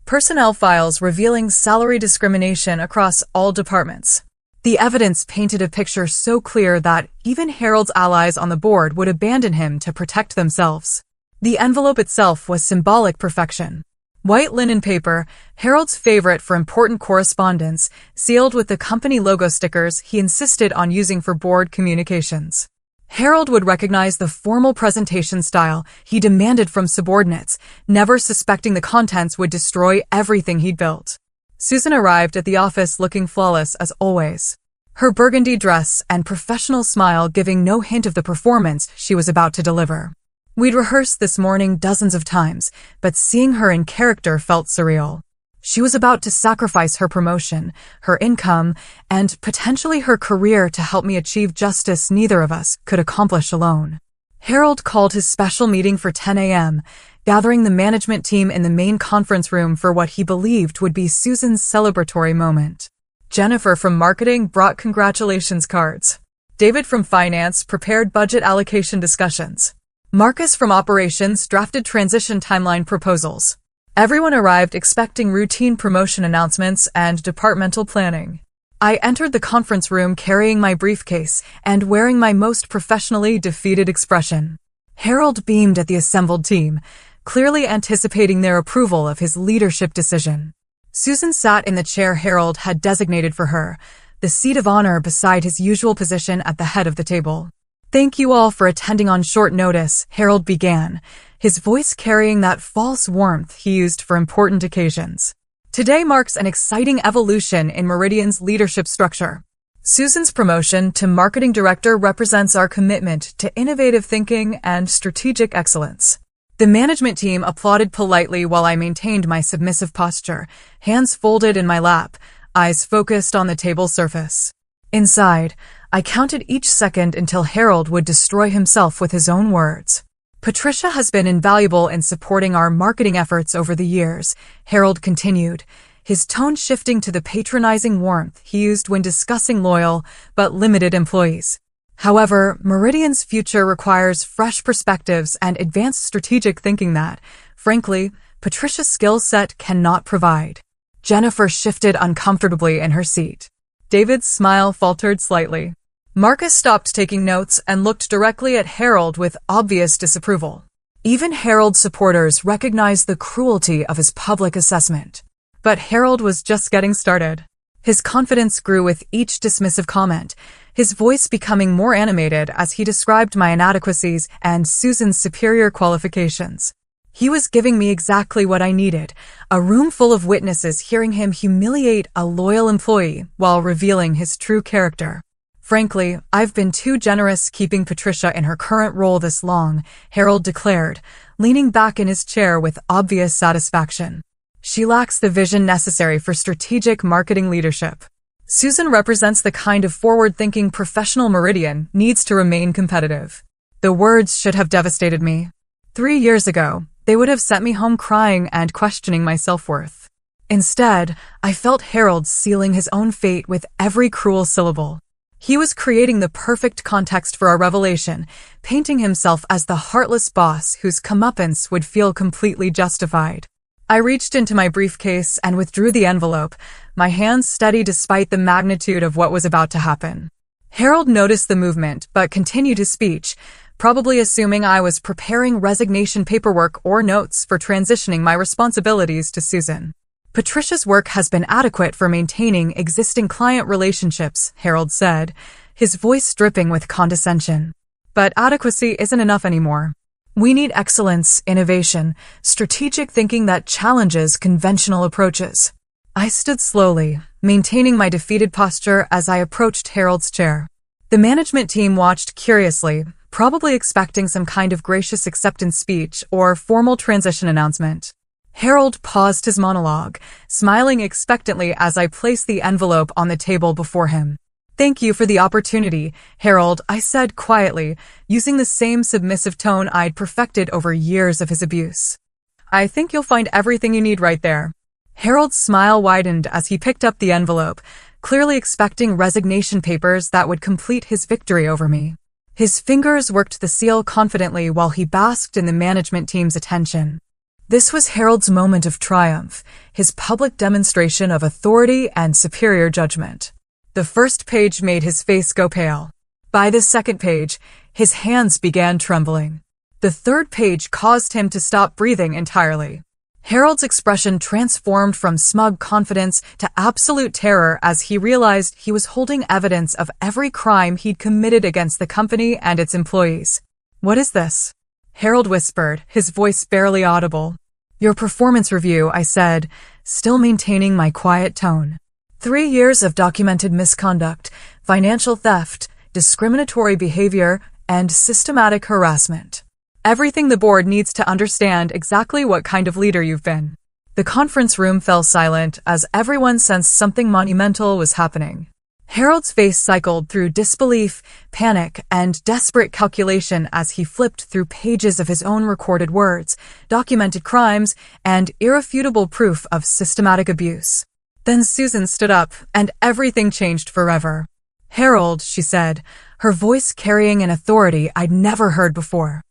personnel files revealing salary discrimination across all departments. The evidence painted a picture so clear that even Harold's allies on the board would abandon him to protect themselves. The envelope itself was symbolic perfection. White linen paper, Harold's favorite for important correspondence, sealed with the company logo stickers he insisted on using for board communications. Harold would recognize the formal presentation style he demanded from subordinates, never suspecting the contents would destroy everything he'd built. Susan arrived at the office looking flawless as always. Her burgundy dress and professional smile giving no hint of the performance she was about to deliver. We'd rehearsed this morning dozens of times, but seeing her in character felt surreal. She was about to sacrifice her promotion, her income, and potentially her career to help me achieve justice neither of us could accomplish alone. Harold called his special meeting for 10 a.m., gathering the management team in the main conference room for what he believed would be Susan's celebratory moment. Jennifer from marketing brought congratulations cards. David from finance prepared budget allocation discussions. Marcus from operations drafted transition timeline proposals. Everyone arrived expecting routine promotion announcements and departmental planning. I entered the conference room carrying my briefcase and wearing my most professionally defeated expression. Harold beamed at the assembled team, clearly anticipating their approval of his leadership decision. Susan sat in the chair Harold had designated for her, the seat of honor beside his usual position at the head of the table. "Thank you all for attending on short notice," Harold began, his voice carrying that false warmth he used for important occasions. "Today marks an exciting evolution in Meridian's leadership structure. Susan's promotion to marketing director represents our commitment to innovative thinking and strategic excellence." The management team applauded politely while I maintained my submissive posture, hands folded in my lap, eyes focused on the table surface. Inside, I counted each second until Harold would destroy himself with his own words. "Patricia has been invaluable in supporting our marketing efforts over the years," Harold continued, his tone shifting to the patronizing warmth he used when discussing loyal but limited employees. "However, Meridian's future requires fresh perspectives and advanced strategic thinking that, frankly, Patricia's skill set cannot provide." Jennifer shifted uncomfortably in her seat. David's smile faltered slightly. Marcus stopped taking notes and looked directly at Harold with obvious disapproval. Even Harold's supporters recognized the cruelty of his public assessment. But Harold was just getting started. His confidence grew with each dismissive comment, his voice becoming more animated as he described my inadequacies and Susan's superior qualifications. He was giving me exactly what I needed, a room full of witnesses hearing him humiliate a loyal employee while revealing his true character. "Frankly, I've been too generous keeping Patricia in her current role this long," Harold declared, leaning back in his chair with obvious satisfaction. "She lacks the vision necessary for strategic marketing leadership. Susan represents the kind of forward-thinking professional Meridian needs to remain competitive." The words should have devastated me. 3 years ago, they would have sent me home crying and questioning my self-worth. Instead, I felt Harold sealing his own fate with every cruel syllable. He was creating the perfect context for our revelation, painting himself as the heartless boss whose comeuppance would feel completely justified. I reached into my briefcase and withdrew the envelope, my hands steady despite the magnitude of what was about to happen. Harold noticed the movement but continued his speech, probably assuming I was preparing resignation paperwork or notes for transitioning my responsibilities to Susan. "Patricia's work has been adequate for maintaining existing client relationships," Harold said, his voice dripping with condescension. "But adequacy isn't enough anymore. We need excellence, innovation, strategic thinking that challenges conventional approaches." I stood slowly, maintaining my defeated posture as I approached Harold's chair. The management team watched curiously, probably expecting some kind of gracious acceptance speech or formal transition announcement. Harold paused his monologue, smiling expectantly as I placed the envelope on the table before him. "Thank you for the opportunity, Harold," I said quietly, using the same submissive tone I'd perfected over years of his abuse. "I think you'll find everything you need right there." Harold's smile widened as he picked up the envelope, clearly expecting resignation papers that would complete his victory over me. His fingers worked the seal confidently while he basked in the management team's attention. This was Harold's moment of triumph, his public demonstration of authority and superior judgment. The first page made his face go pale. By the second page, his hands began trembling. The third page caused him to stop breathing entirely. Harold's expression transformed from smug confidence to absolute terror as he realized he was holding evidence of every crime he'd committed against the company and its employees. "What is this?" Harold whispered, his voice barely audible. "Your performance review," I said, still maintaining my quiet tone. 3 years of documented misconduct, financial theft, discriminatory behavior, and systematic harassment. Everything the board needs to understand exactly what kind of leader you've been. The conference room fell silent as everyone sensed something monumental was happening. Harold's face cycled through disbelief, panic, and desperate calculation as he flipped through pages of his own recorded words, documented crimes, and irrefutable proof of systematic abuse. Then Susan stood up, and everything changed forever. "Harold," she said, her voice carrying an authority I'd never heard before.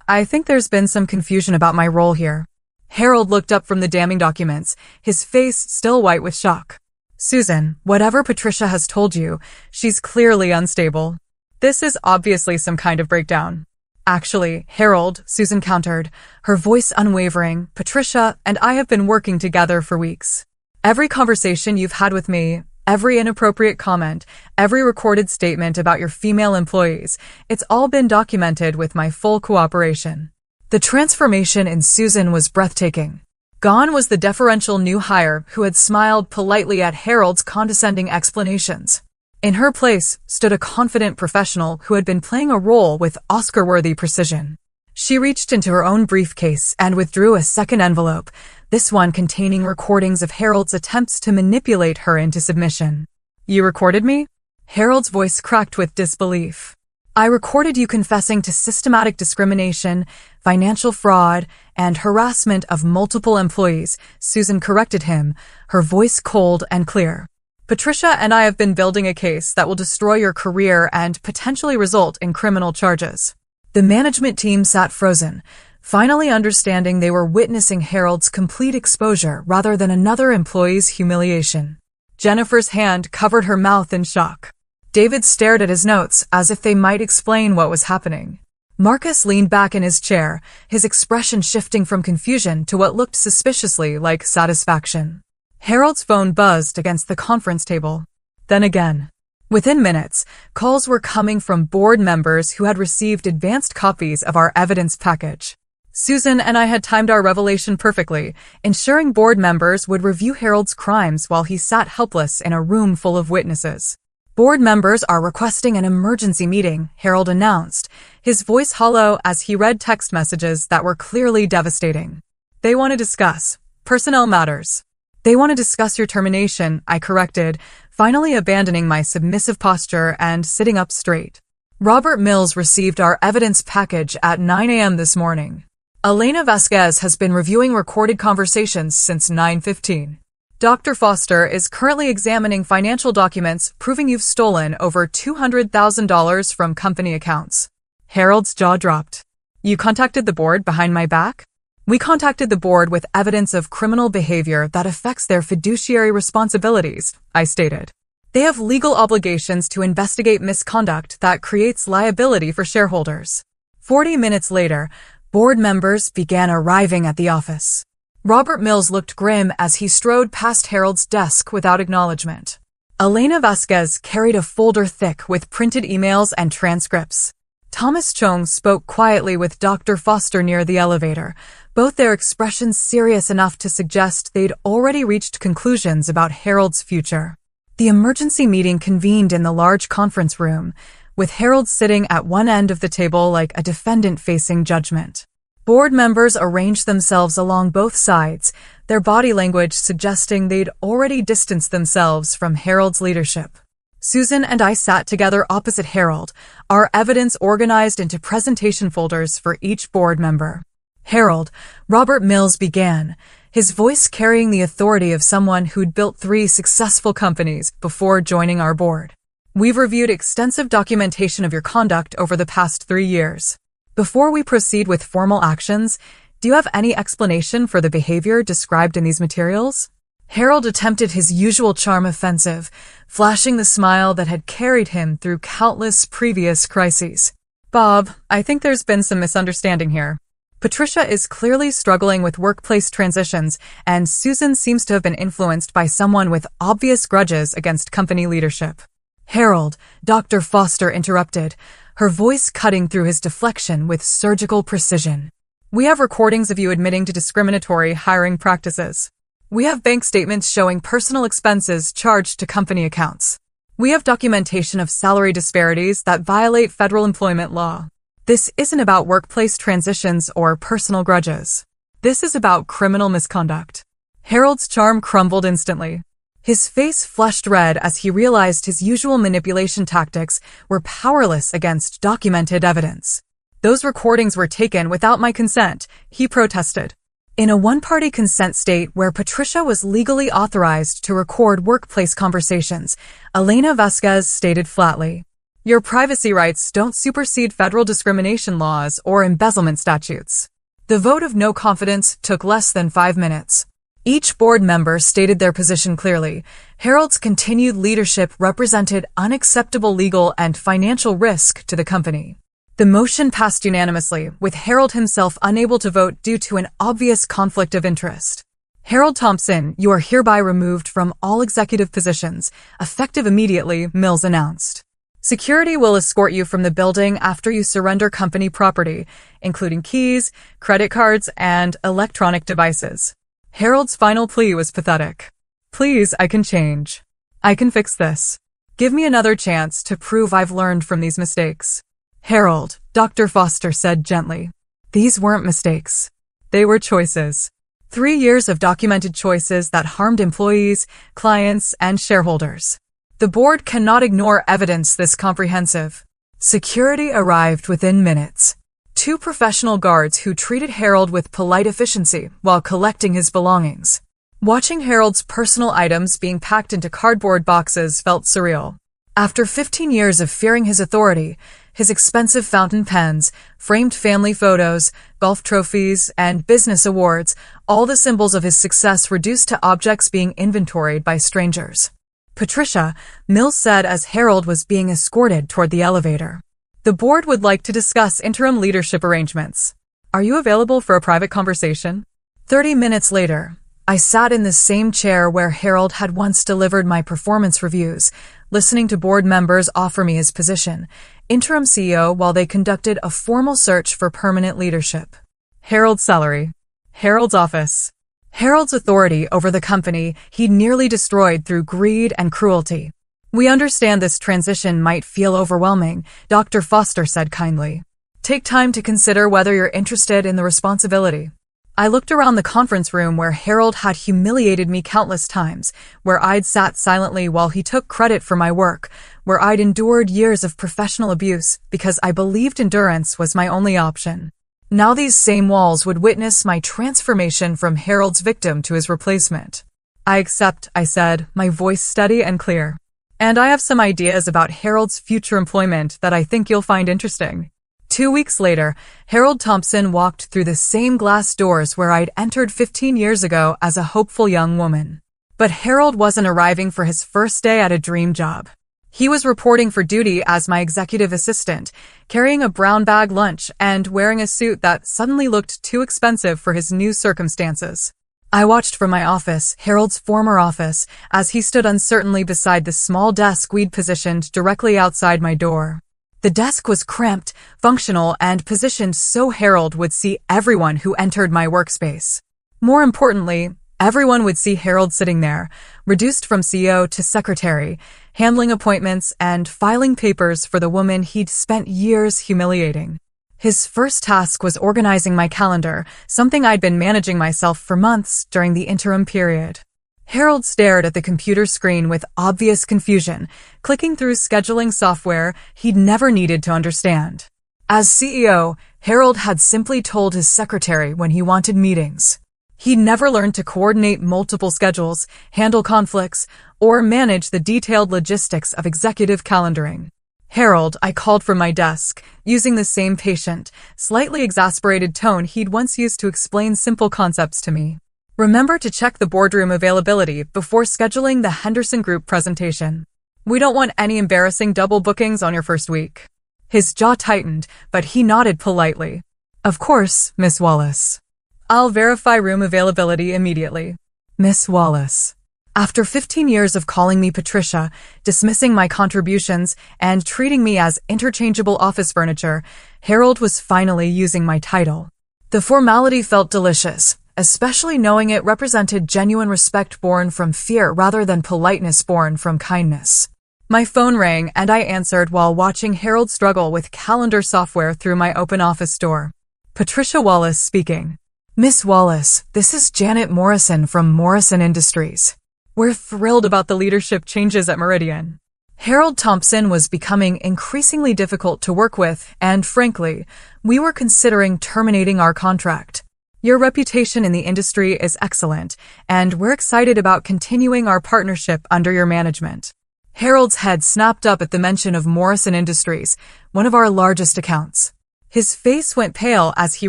"I think there's been some confusion about my role here." Harold looked up from the damning documents, his face still white with shock. "Susan, whatever Patricia has told you, she's clearly unstable. This is obviously some kind of breakdown." "Actually, Harold," Susan countered, her voice unwavering, "Patricia and I have been working together for weeks. Every conversation you've had with me, every inappropriate comment, every recorded statement about your female employees, it's all been documented with my full cooperation." The transformation in Susan was breathtaking. Gone was the deferential new hire who had smiled politely at Harold's condescending explanations. In her place stood a confident professional who had been playing a role with Oscar-worthy precision. She reached into her own briefcase and withdrew a second envelope, this one containing recordings of Harold's attempts to manipulate her into submission. "You recorded me?" Harold's voice cracked with disbelief. "I recorded you confessing to systematic discrimination, financial fraud, and harassment of multiple employees," Susan corrected him, her voice cold and clear. "Patricia and I have been building a case that will destroy your career and potentially result in criminal charges." The management team sat frozen, finally understanding they were witnessing Harold's complete exposure rather than another employee's humiliation. Jennifer's hand covered her mouth in shock. David stared at his notes as if they might explain what was happening. Marcus leaned back in his chair, his expression shifting from confusion to what looked suspiciously like satisfaction. Harold's phone buzzed against the conference table. Then again. Within minutes, calls were coming from board members who had received advanced copies of our evidence package. Susan and I had timed our revelation perfectly, ensuring board members would review Harold's crimes while he sat helpless in a room full of witnesses. "Board members are requesting an emergency meeting," Harold announced, his voice hollow as he read text messages that were clearly devastating. "They want to discuss personnel matters." "They want to discuss your termination," I corrected, finally abandoning my submissive posture and sitting up straight. "Robert Mills received our evidence package at 9 a.m. this morning. Elena Vasquez has been reviewing recorded conversations since 9:15. Dr. Foster is currently examining financial documents proving you've stolen over $200,000 from company accounts." Harold's jaw dropped. "You contacted the board behind my back?" "We contacted the board with evidence of criminal behavior that affects their fiduciary responsibilities," I stated. "They have legal obligations to investigate misconduct that creates liability for shareholders." 40 minutes later, board members began arriving at the office. Robert Mills looked grim as he strode past Harold's desk without acknowledgement. Elena Vasquez carried a folder thick with printed emails and transcripts. Thomas Chung spoke quietly with Dr. Foster near the elevator, both their expressions serious enough to suggest they'd already reached conclusions about Harold's future. The emergency meeting convened in the large conference room, with Harold sitting at one end of the table like a defendant facing judgment. Board members arranged themselves along both sides, their body language suggesting they'd already distanced themselves from Harold's leadership. Susan and I sat together opposite Harold, our evidence organized into presentation folders for each board member. "Harold," Robert Mills began, his voice carrying the authority of someone who'd built 3 successful companies before joining our board. "We've reviewed extensive documentation of your conduct over the past 3 years. Before we proceed with formal actions, do you have any explanation for the behavior described in these materials?" Harold attempted his usual charm offensive, flashing the smile that had carried him through countless previous crises. "Bob, I think there's been some misunderstanding here. Patricia is clearly struggling with workplace transitions, and Susan seems to have been influenced by someone with obvious grudges against company leadership. Harold, Dr. Foster interrupted, her voice cutting through his deflection with surgical precision. We have recordings of you admitting to discriminatory hiring practices. We have bank statements showing personal expenses charged to company accounts. We have documentation of salary disparities that violate federal employment law. This isn't about workplace transitions or personal grudges. This is about criminal misconduct. Harold's charm crumbled instantly. His face flushed red as he realized his usual manipulation tactics were powerless against documented evidence. Those recordings were taken without my consent, he protested. In a one-party consent state where Patricia was legally authorized to record workplace conversations, Elena Vasquez stated flatly, "Your privacy rights don't supersede federal discrimination laws or embezzlement statutes." The vote of no confidence took less than 5 minutes. Each board member stated their position clearly. Harold's continued leadership represented unacceptable legal and financial risk to the company. The motion passed unanimously, with Harold himself unable to vote due to an obvious conflict of interest. Harold Thompson, you are hereby removed from all executive positions, effective immediately, Mills announced. Security will escort you from the building after you surrender company property, including keys, credit cards, and electronic devices. Harold's final plea was pathetic. Please, I can change. I can fix this. Give me another chance to prove I've learned from these mistakes. Harold, Dr. Foster said gently. These weren't mistakes. They were choices. 3 years of documented choices that harmed employees, clients, and shareholders. The board cannot ignore evidence this comprehensive. Security arrived within minutes. 2 professional guards who treated Harold with polite efficiency while collecting his belongings. Watching Harold's personal items being packed into cardboard boxes felt surreal. After 15 years of fearing his authority, his expensive fountain pens, framed family photos, golf trophies, and business awards, all the symbols of his success reduced to objects being inventoried by strangers. Patricia, Mills said as Harold was being escorted toward the elevator. The board would like to discuss interim leadership arrangements. Are you available for a private conversation? 30 minutes later, I sat in the same chair where Harold had once delivered my performance reviews, listening to board members offer me his position, interim CEO, while they conducted a formal search for permanent leadership. Harold's salary. Harold's office. Harold's authority over the company he'd nearly destroyed through greed and cruelty. We understand this transition might feel overwhelming, Dr. Foster said kindly. Take time to consider whether you're interested in the responsibility. I looked around the conference room where Harold had humiliated me countless times, where I'd sat silently while he took credit for my work, where I'd endured years of professional abuse because I believed endurance was my only option. Now these same walls would witness my transformation from Harold's victim to his replacement. I accept, I said, my voice steady and clear. And I have some ideas about Harold's future employment that I think you'll find interesting. 2 weeks later, Harold Thompson walked through the same glass doors where I'd entered 15 years ago as a hopeful young woman. But Harold wasn't arriving for his first day at a dream job. He was reporting for duty as my executive assistant, carrying a brown bag lunch and wearing a suit that suddenly looked too expensive for his new circumstances. I watched from my office, Harold's former office, as he stood uncertainly beside the small desk we'd positioned directly outside my door. The desk was cramped, functional, and positioned so Harold would see everyone who entered my workspace. More importantly, everyone would see Harold sitting there, reduced from CEO to secretary, handling appointments and filing papers for the woman he'd spent years humiliating. His first task was organizing my calendar, something I'd been managing myself for months during the interim period. Harold stared at the computer screen with obvious confusion, clicking through scheduling software he'd never needed to understand. As CEO, Harold had simply told his secretary when he wanted meetings. He'd never learned to coordinate multiple schedules, handle conflicts, or manage the detailed logistics of executive calendaring. Harold, I called from my desk, using the same patient, slightly exasperated tone he'd once used to explain simple concepts to me. Remember to check the boardroom availability before scheduling the Henderson Group presentation. We don't want any embarrassing double bookings on your first week. His jaw tightened, but he nodded politely. Of course, Miss Wallace. I'll verify room availability immediately. Miss Wallace. After 15 years of calling me Patricia, dismissing my contributions, and treating me as interchangeable office furniture, Harold was finally using my title. The formality felt delicious, especially knowing it represented genuine respect born from fear rather than politeness born from kindness. My phone rang and I answered while watching Harold struggle with calendar software through my open office door. Patricia Wallace speaking. Miss Wallace, this is Janet Morrison from Morrison Industries. We're thrilled about the leadership changes at Meridian. Harold Thompson was becoming increasingly difficult to work with, and frankly, we were considering terminating our contract. Your reputation in the industry is excellent, and we're excited about continuing our partnership under your management. Harold's head snapped up at the mention of Morrison Industries, one of our largest accounts. His face went pale as he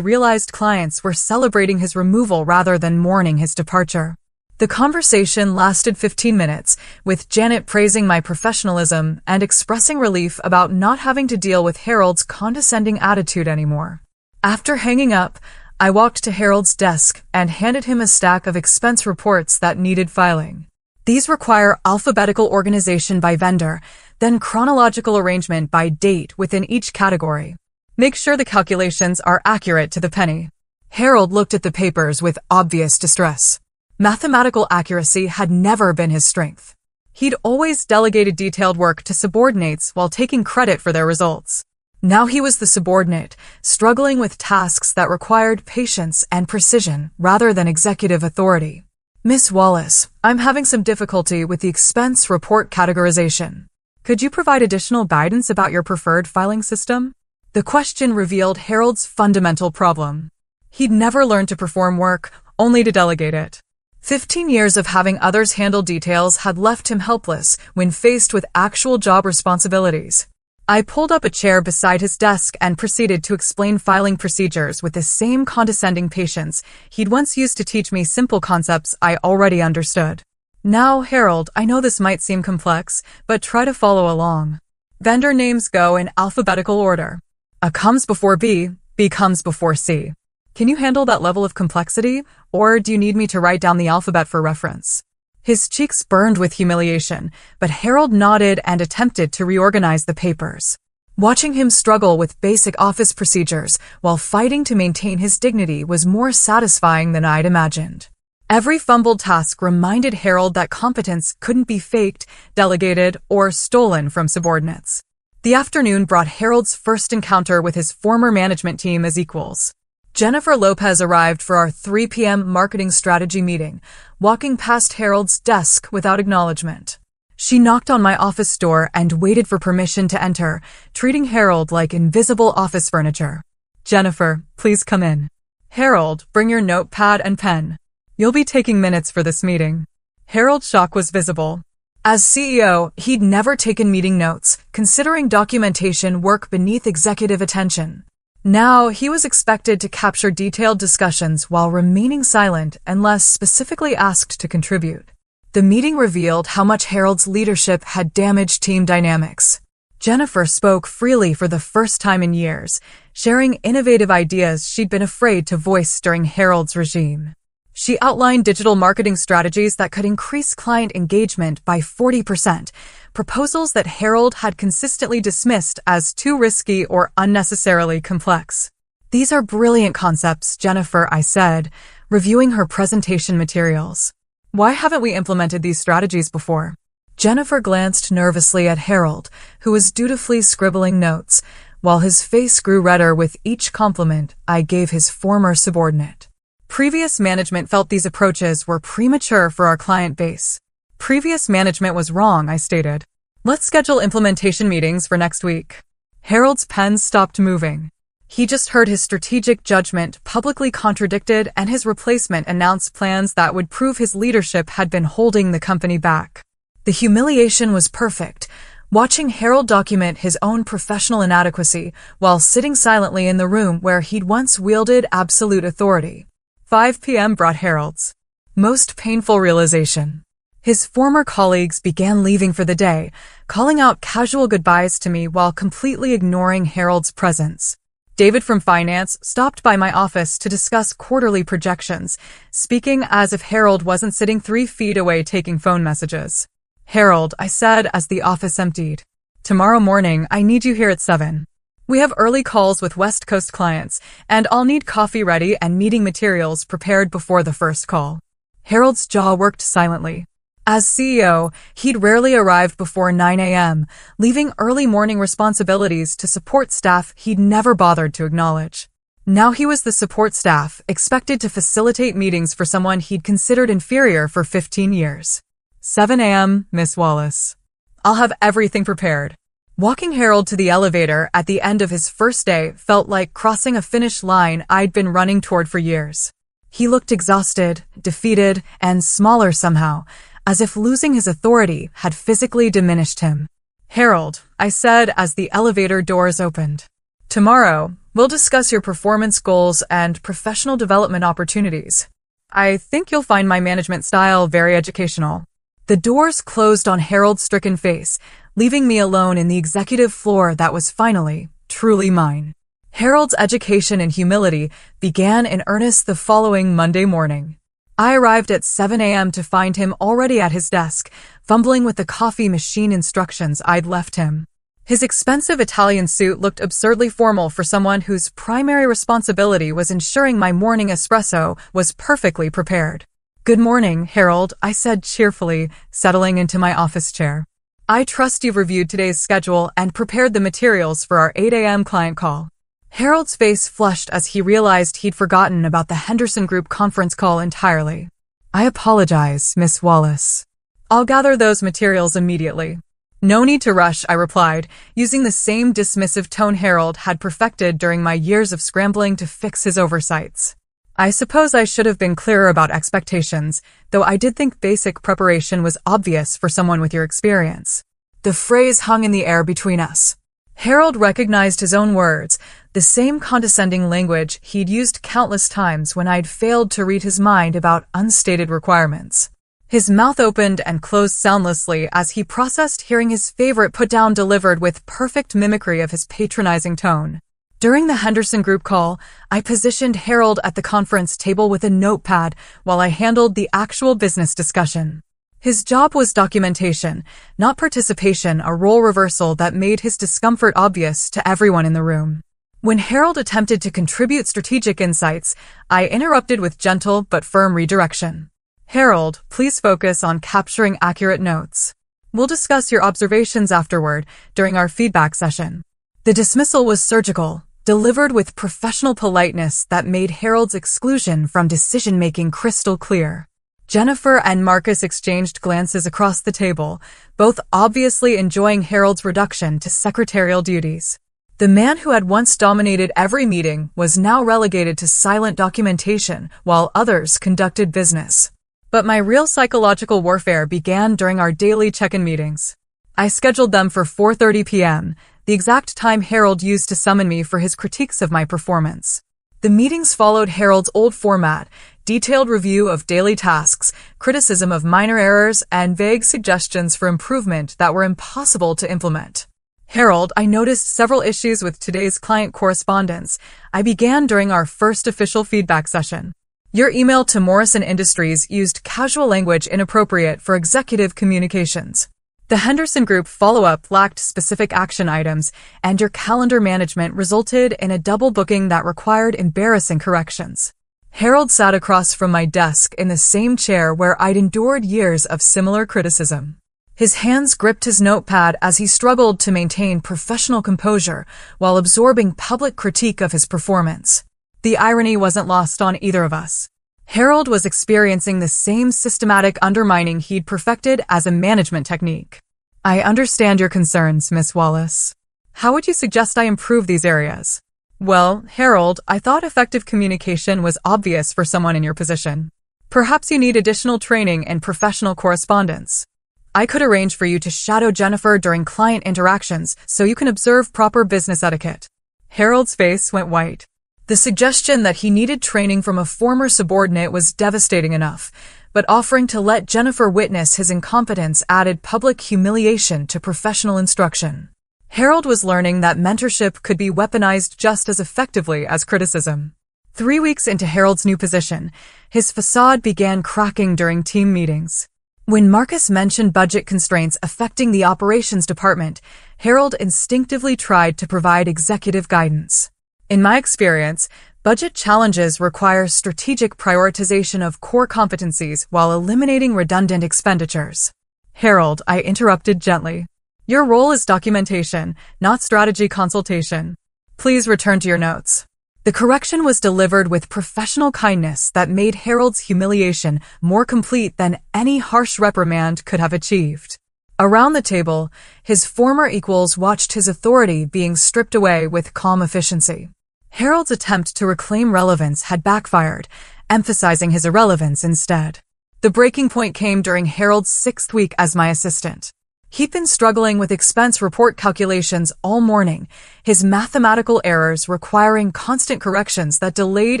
realized clients were celebrating his removal rather than mourning his departure. The conversation lasted 15 minutes, with Janet praising my professionalism and expressing relief about not having to deal with Harold's condescending attitude anymore. After hanging up, I walked to Harold's desk and handed him a stack of expense reports that needed filing. These require alphabetical organization by vendor, then chronological arrangement by date within each category. Make sure the calculations are accurate to the penny. Harold looked at the papers with obvious distress. Mathematical accuracy had never been his strength. He'd always delegated detailed work to subordinates while taking credit for their results. Now he was the subordinate, struggling with tasks that required patience and precision rather than executive authority. Miss Wallace, I'm having some difficulty with the expense report categorization. Could you provide additional guidance about your preferred filing system? The question revealed Harold's fundamental problem. He'd never learned to perform work, only to delegate it. 15 years of having others handle details had left him helpless when faced with actual job responsibilities. I pulled up a chair beside his desk and proceeded to explain filing procedures with the same condescending patience he'd once used to teach me simple concepts I already understood. Now, Harold, I know this might seem complex, but try to follow along. Vendor names go in alphabetical order. A comes before B, B comes before C. Can you handle that level of complexity, or do you need me to write down the alphabet for reference? His cheeks burned with humiliation, but Harold nodded and attempted to reorganize the papers. Watching him struggle with basic office procedures while fighting to maintain his dignity was more satisfying than I'd imagined. Every fumbled task reminded Harold that competence couldn't be faked, delegated, or stolen from subordinates. The afternoon brought Harold's first encounter with his former management team as equals. Jennifer Lopez arrived for our 3 p.m. marketing strategy meeting, walking past Harold's desk without acknowledgement. She knocked on my office door and waited for permission to enter, treating Harold like invisible office furniture. Jennifer, please come in. Harold, bring your notepad and pen. You'll be taking minutes for this meeting. Harold's shock was visible. As CEO, he'd never taken meeting notes, considering documentation work beneath executive attention. Now, he was expected to capture detailed discussions while remaining silent unless specifically asked to contribute. The meeting revealed how much Harold's leadership had damaged team dynamics. Jennifer spoke freely for the first time in years, sharing innovative ideas she'd been afraid to voice during Harold's regime. She outlined digital marketing strategies that could increase client engagement by 40%, proposals that Harold had consistently dismissed as too risky or unnecessarily complex. These are brilliant concepts, Jennifer, I said, reviewing her presentation materials. Why haven't we implemented these strategies before? Jennifer glanced nervously at Harold, who was dutifully scribbling notes, while his face grew redder with each compliment I gave his former subordinate. Previous management felt these approaches were premature for our client base. Previous management was wrong, I stated. Let's schedule implementation meetings for next week. Harold's pen stopped moving. He just heard his strategic judgment publicly contradicted and his replacement announce plans that would prove his leadership had been holding the company back. The humiliation was perfect, watching Harold document his own professional inadequacy while sitting silently in the room where he'd once wielded absolute authority. 5 p.m. brought Harold's most painful realization. His former colleagues began leaving for the day, calling out casual goodbyes to me while completely ignoring Harold's presence. David from finance stopped by my office to discuss quarterly projections, speaking as if Harold wasn't sitting 3 feet away taking phone messages. Harold, I said as the office emptied. Tomorrow morning, I need you here at 7. We have early calls with West Coast clients, and I'll need coffee ready and meeting materials prepared before the first call. Harold's jaw worked silently. As CEO, he'd rarely arrived before 9 a.m., leaving early morning responsibilities to support staff he'd never bothered to acknowledge. Now he was the support staff, expected to facilitate meetings for someone he'd considered inferior for 15 years. 7 a.m., Miss Wallace. I'll have everything prepared. Walking Harold to the elevator at the end of his first day felt like crossing a finish line I'd been running toward for years. He looked exhausted, defeated, and smaller somehow, as if losing his authority had physically diminished him. Harold, I said as the elevator doors opened. Tomorrow, we'll discuss your performance goals and professional development opportunities. I think you'll find my management style very educational. The doors closed on Harold's stricken face, leaving me alone in the executive floor that was finally, truly mine. Harold's education and humility began in earnest the following Monday morning. I arrived at 7 a.m. to find him already at his desk, fumbling with the coffee machine instructions I'd left him. His expensive Italian suit looked absurdly formal for someone whose primary responsibility was ensuring my morning espresso was perfectly prepared. Good morning, Harold, I said cheerfully, settling into my office chair. I trust you've reviewed today's schedule and prepared the materials for our 8 a.m. client call. Harold's face flushed as he realized he'd forgotten about the Henderson Group conference call entirely. I apologize, Miss Wallace. I'll gather those materials immediately. No need to rush, I replied, using the same dismissive tone Harold had perfected during my years of scrambling to fix his oversights. I suppose I should have been clearer about expectations, though I did think basic preparation was obvious for someone with your experience. The phrase hung in the air between us. Harold recognized his own words, the same condescending language he'd used countless times when I'd failed to read his mind about unstated requirements. His mouth opened and closed soundlessly as he processed hearing his favorite put-down delivered with perfect mimicry of his patronizing tone. During the Henderson Group call, I positioned Harold at the conference table with a notepad while I handled the actual business discussion. His job was documentation, not participation, a role reversal that made his discomfort obvious to everyone in the room. When Harold attempted to contribute strategic insights, I interrupted with gentle but firm redirection. Harold, please focus on capturing accurate notes. We'll discuss your observations afterward during our feedback session. The dismissal was surgical, delivered with professional politeness that made Harold's exclusion from decision-making crystal clear. Jennifer and Marcus exchanged glances across the table, both obviously enjoying Harold's reduction to secretarial duties. The man who had once dominated every meeting was now relegated to silent documentation while others conducted business. But my real psychological warfare began during our daily check-in meetings. I scheduled them for 4:30 p.m., the exact time Harold used to summon me for his critiques of my performance. The meetings followed Harold's old format, detailed review of daily tasks, criticism of minor errors, and vague suggestions for improvement that were impossible to implement. Harold, I noticed several issues with today's client correspondence. I began during our first official feedback session. Your email to Morrison Industries used casual language inappropriate for executive communications. The Henderson Group follow-up lacked specific action items, and your calendar management resulted in a double booking that required embarrassing corrections. Harold sat across from my desk in the same chair where I'd endured years of similar criticism. His hands gripped his notepad as he struggled to maintain professional composure while absorbing public critique of his performance. The irony wasn't lost on either of us. Harold was experiencing the same systematic undermining he'd perfected as a management technique. I understand your concerns, Miss Wallace. How would you suggest I improve these areas? Well, Harold, I thought effective communication was obvious for someone in your position. Perhaps you need additional training in professional correspondence. I could arrange for you to shadow Jennifer during client interactions so you can observe proper business etiquette. Harold's face went white. The suggestion that he needed training from a former subordinate was devastating enough, but offering to let Jennifer witness his incompetence added public humiliation to professional instruction. Harold was learning that mentorship could be weaponized just as effectively as criticism. 3 weeks into Harold's new position, his facade began cracking during team meetings. When Marcus mentioned budget constraints affecting the operations department, Harold instinctively tried to provide executive guidance. In my experience, budget challenges require strategic prioritization of core competencies while eliminating redundant expenditures. Harold, I interrupted gently. Your role is documentation, not strategy consultation. Please return to your notes. The correction was delivered with professional kindness that made Harold's humiliation more complete than any harsh reprimand could have achieved. Around the table, his former equals watched his authority being stripped away with calm efficiency. Harold's attempt to reclaim relevance had backfired, emphasizing his irrelevance instead. The breaking point came during Harold's 6th week as my assistant. He'd been struggling with expense report calculations all morning, his mathematical errors requiring constant corrections that delayed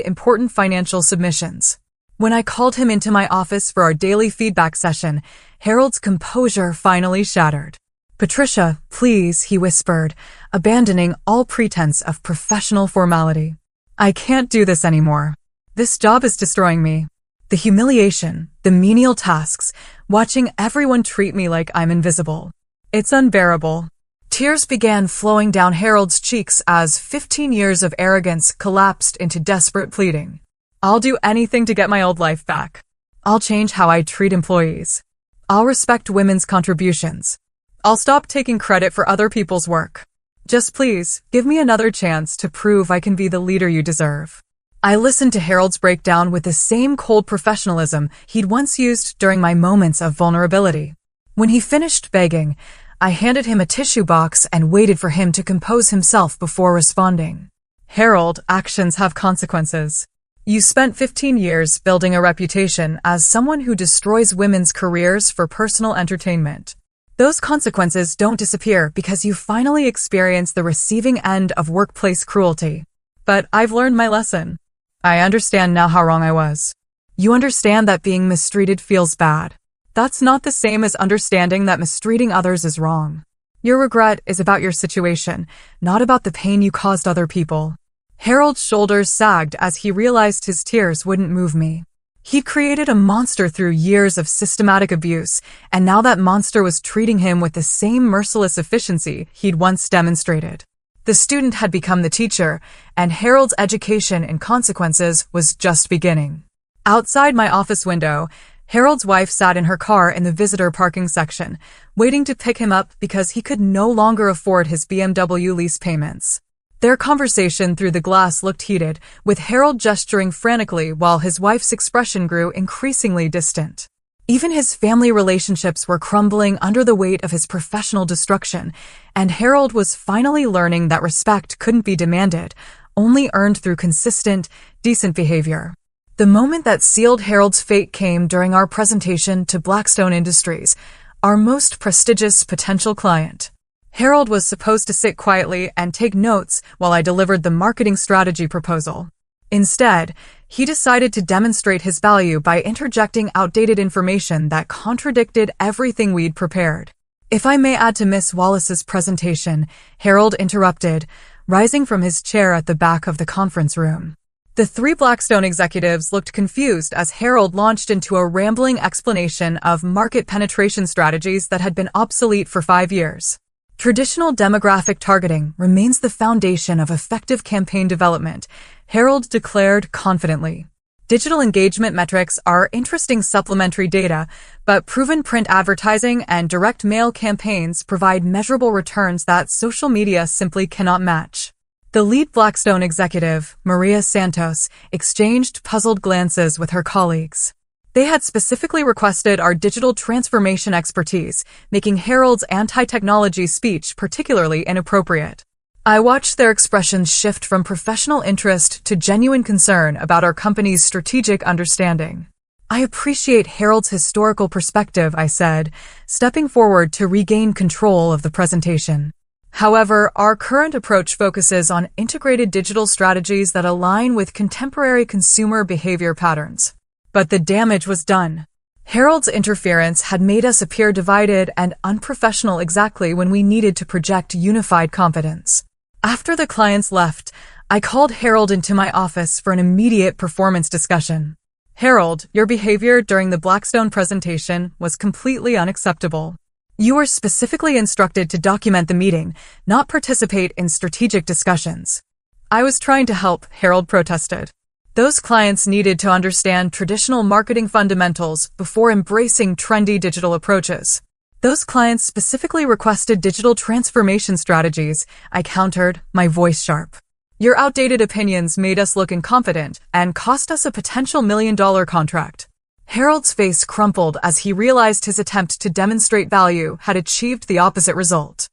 important financial submissions. When I called him into my office for our daily feedback session, Harold's composure finally shattered. Patricia, please, he whispered, abandoning all pretense of professional formality. I can't do this anymore. This job is destroying me. The humiliation, the menial tasks, watching everyone treat me like I'm invisible. It's unbearable. Tears began flowing down Harold's cheeks as 15 years of arrogance collapsed into desperate pleading. I'll do anything to get my old life back. I'll change how I treat employees. I'll respect women's contributions. I'll stop taking credit for other people's work. Just please, give me another chance to prove I can be the leader you deserve. I listened to Harold's breakdown with the same cold professionalism he'd once used during my moments of vulnerability. When he finished begging, I handed him a tissue box and waited for him to compose himself before responding. Harold, actions have consequences. You spent 15 years building a reputation as someone who destroys women's careers for personal entertainment. Those consequences don't disappear because you finally experience the receiving end of workplace cruelty. But I've learned my lesson. I understand now how wrong I was. You understand that being mistreated feels bad. That's not the same as understanding that mistreating others is wrong. Your regret is about your situation, not about the pain you caused other people. Harold's shoulders sagged as he realized his tears wouldn't move me. He'd created a monster through years of systematic abuse, and now that monster was treating him with the same merciless efficiency he'd once demonstrated. The student had become the teacher, and Harold's education in consequences was just beginning. Outside my office window, Harold's wife sat in her car in the visitor parking section, waiting to pick him up because he could no longer afford his BMW lease payments. Their conversation through the glass looked heated, with Harold gesturing frantically while his wife's expression grew increasingly distant. Even his family relationships were crumbling under the weight of his professional destruction, and Harold was finally learning that respect couldn't be demanded, only earned through consistent, decent behavior. The moment that sealed Harold's fate came during our presentation to Blackstone Industries, our most prestigious potential client. Harold was supposed to sit quietly and take notes while I delivered the marketing strategy proposal. Instead, he decided to demonstrate his value by interjecting outdated information that contradicted everything we'd prepared. If I may add to Miss Wallace's presentation, Harold interrupted, rising from his chair at the back of the conference room. The 3 Blackstone executives looked confused as Harold launched into a rambling explanation of market penetration strategies that had been obsolete for 5 years. Traditional demographic targeting remains the foundation of effective campaign development, Harold declared confidently. Digital engagement metrics are interesting supplementary data, but proven print advertising and direct mail campaigns provide measurable returns that social media simply cannot match. The lead Blackstone executive, Maria Santos, exchanged puzzled glances with her colleagues. They had specifically requested our digital transformation expertise, making Harold's anti-technology speech particularly inappropriate. I watched their expressions shift from professional interest to genuine concern about our company's strategic understanding. I appreciate Harold's historical perspective, I said, stepping forward to regain control of the presentation. However, our current approach focuses on integrated digital strategies that align with contemporary consumer behavior patterns. But the damage was done. Harold's interference had made us appear divided and unprofessional exactly when we needed to project unified confidence. After the clients left, I called Harold into my office for an immediate performance discussion. Harold, your behavior during the Blackstone presentation was completely unacceptable. You were specifically instructed to document the meeting, not participate in strategic discussions. I was trying to help, Harold protested. Those clients needed to understand traditional marketing fundamentals before embracing trendy digital approaches. Those clients specifically requested digital transformation strategies, I countered, my voice sharp. Your outdated opinions made us look incompetent and cost us a potential $1 million contract. Harold's face crumpled as he realized his attempt to demonstrate value had achieved the opposite result.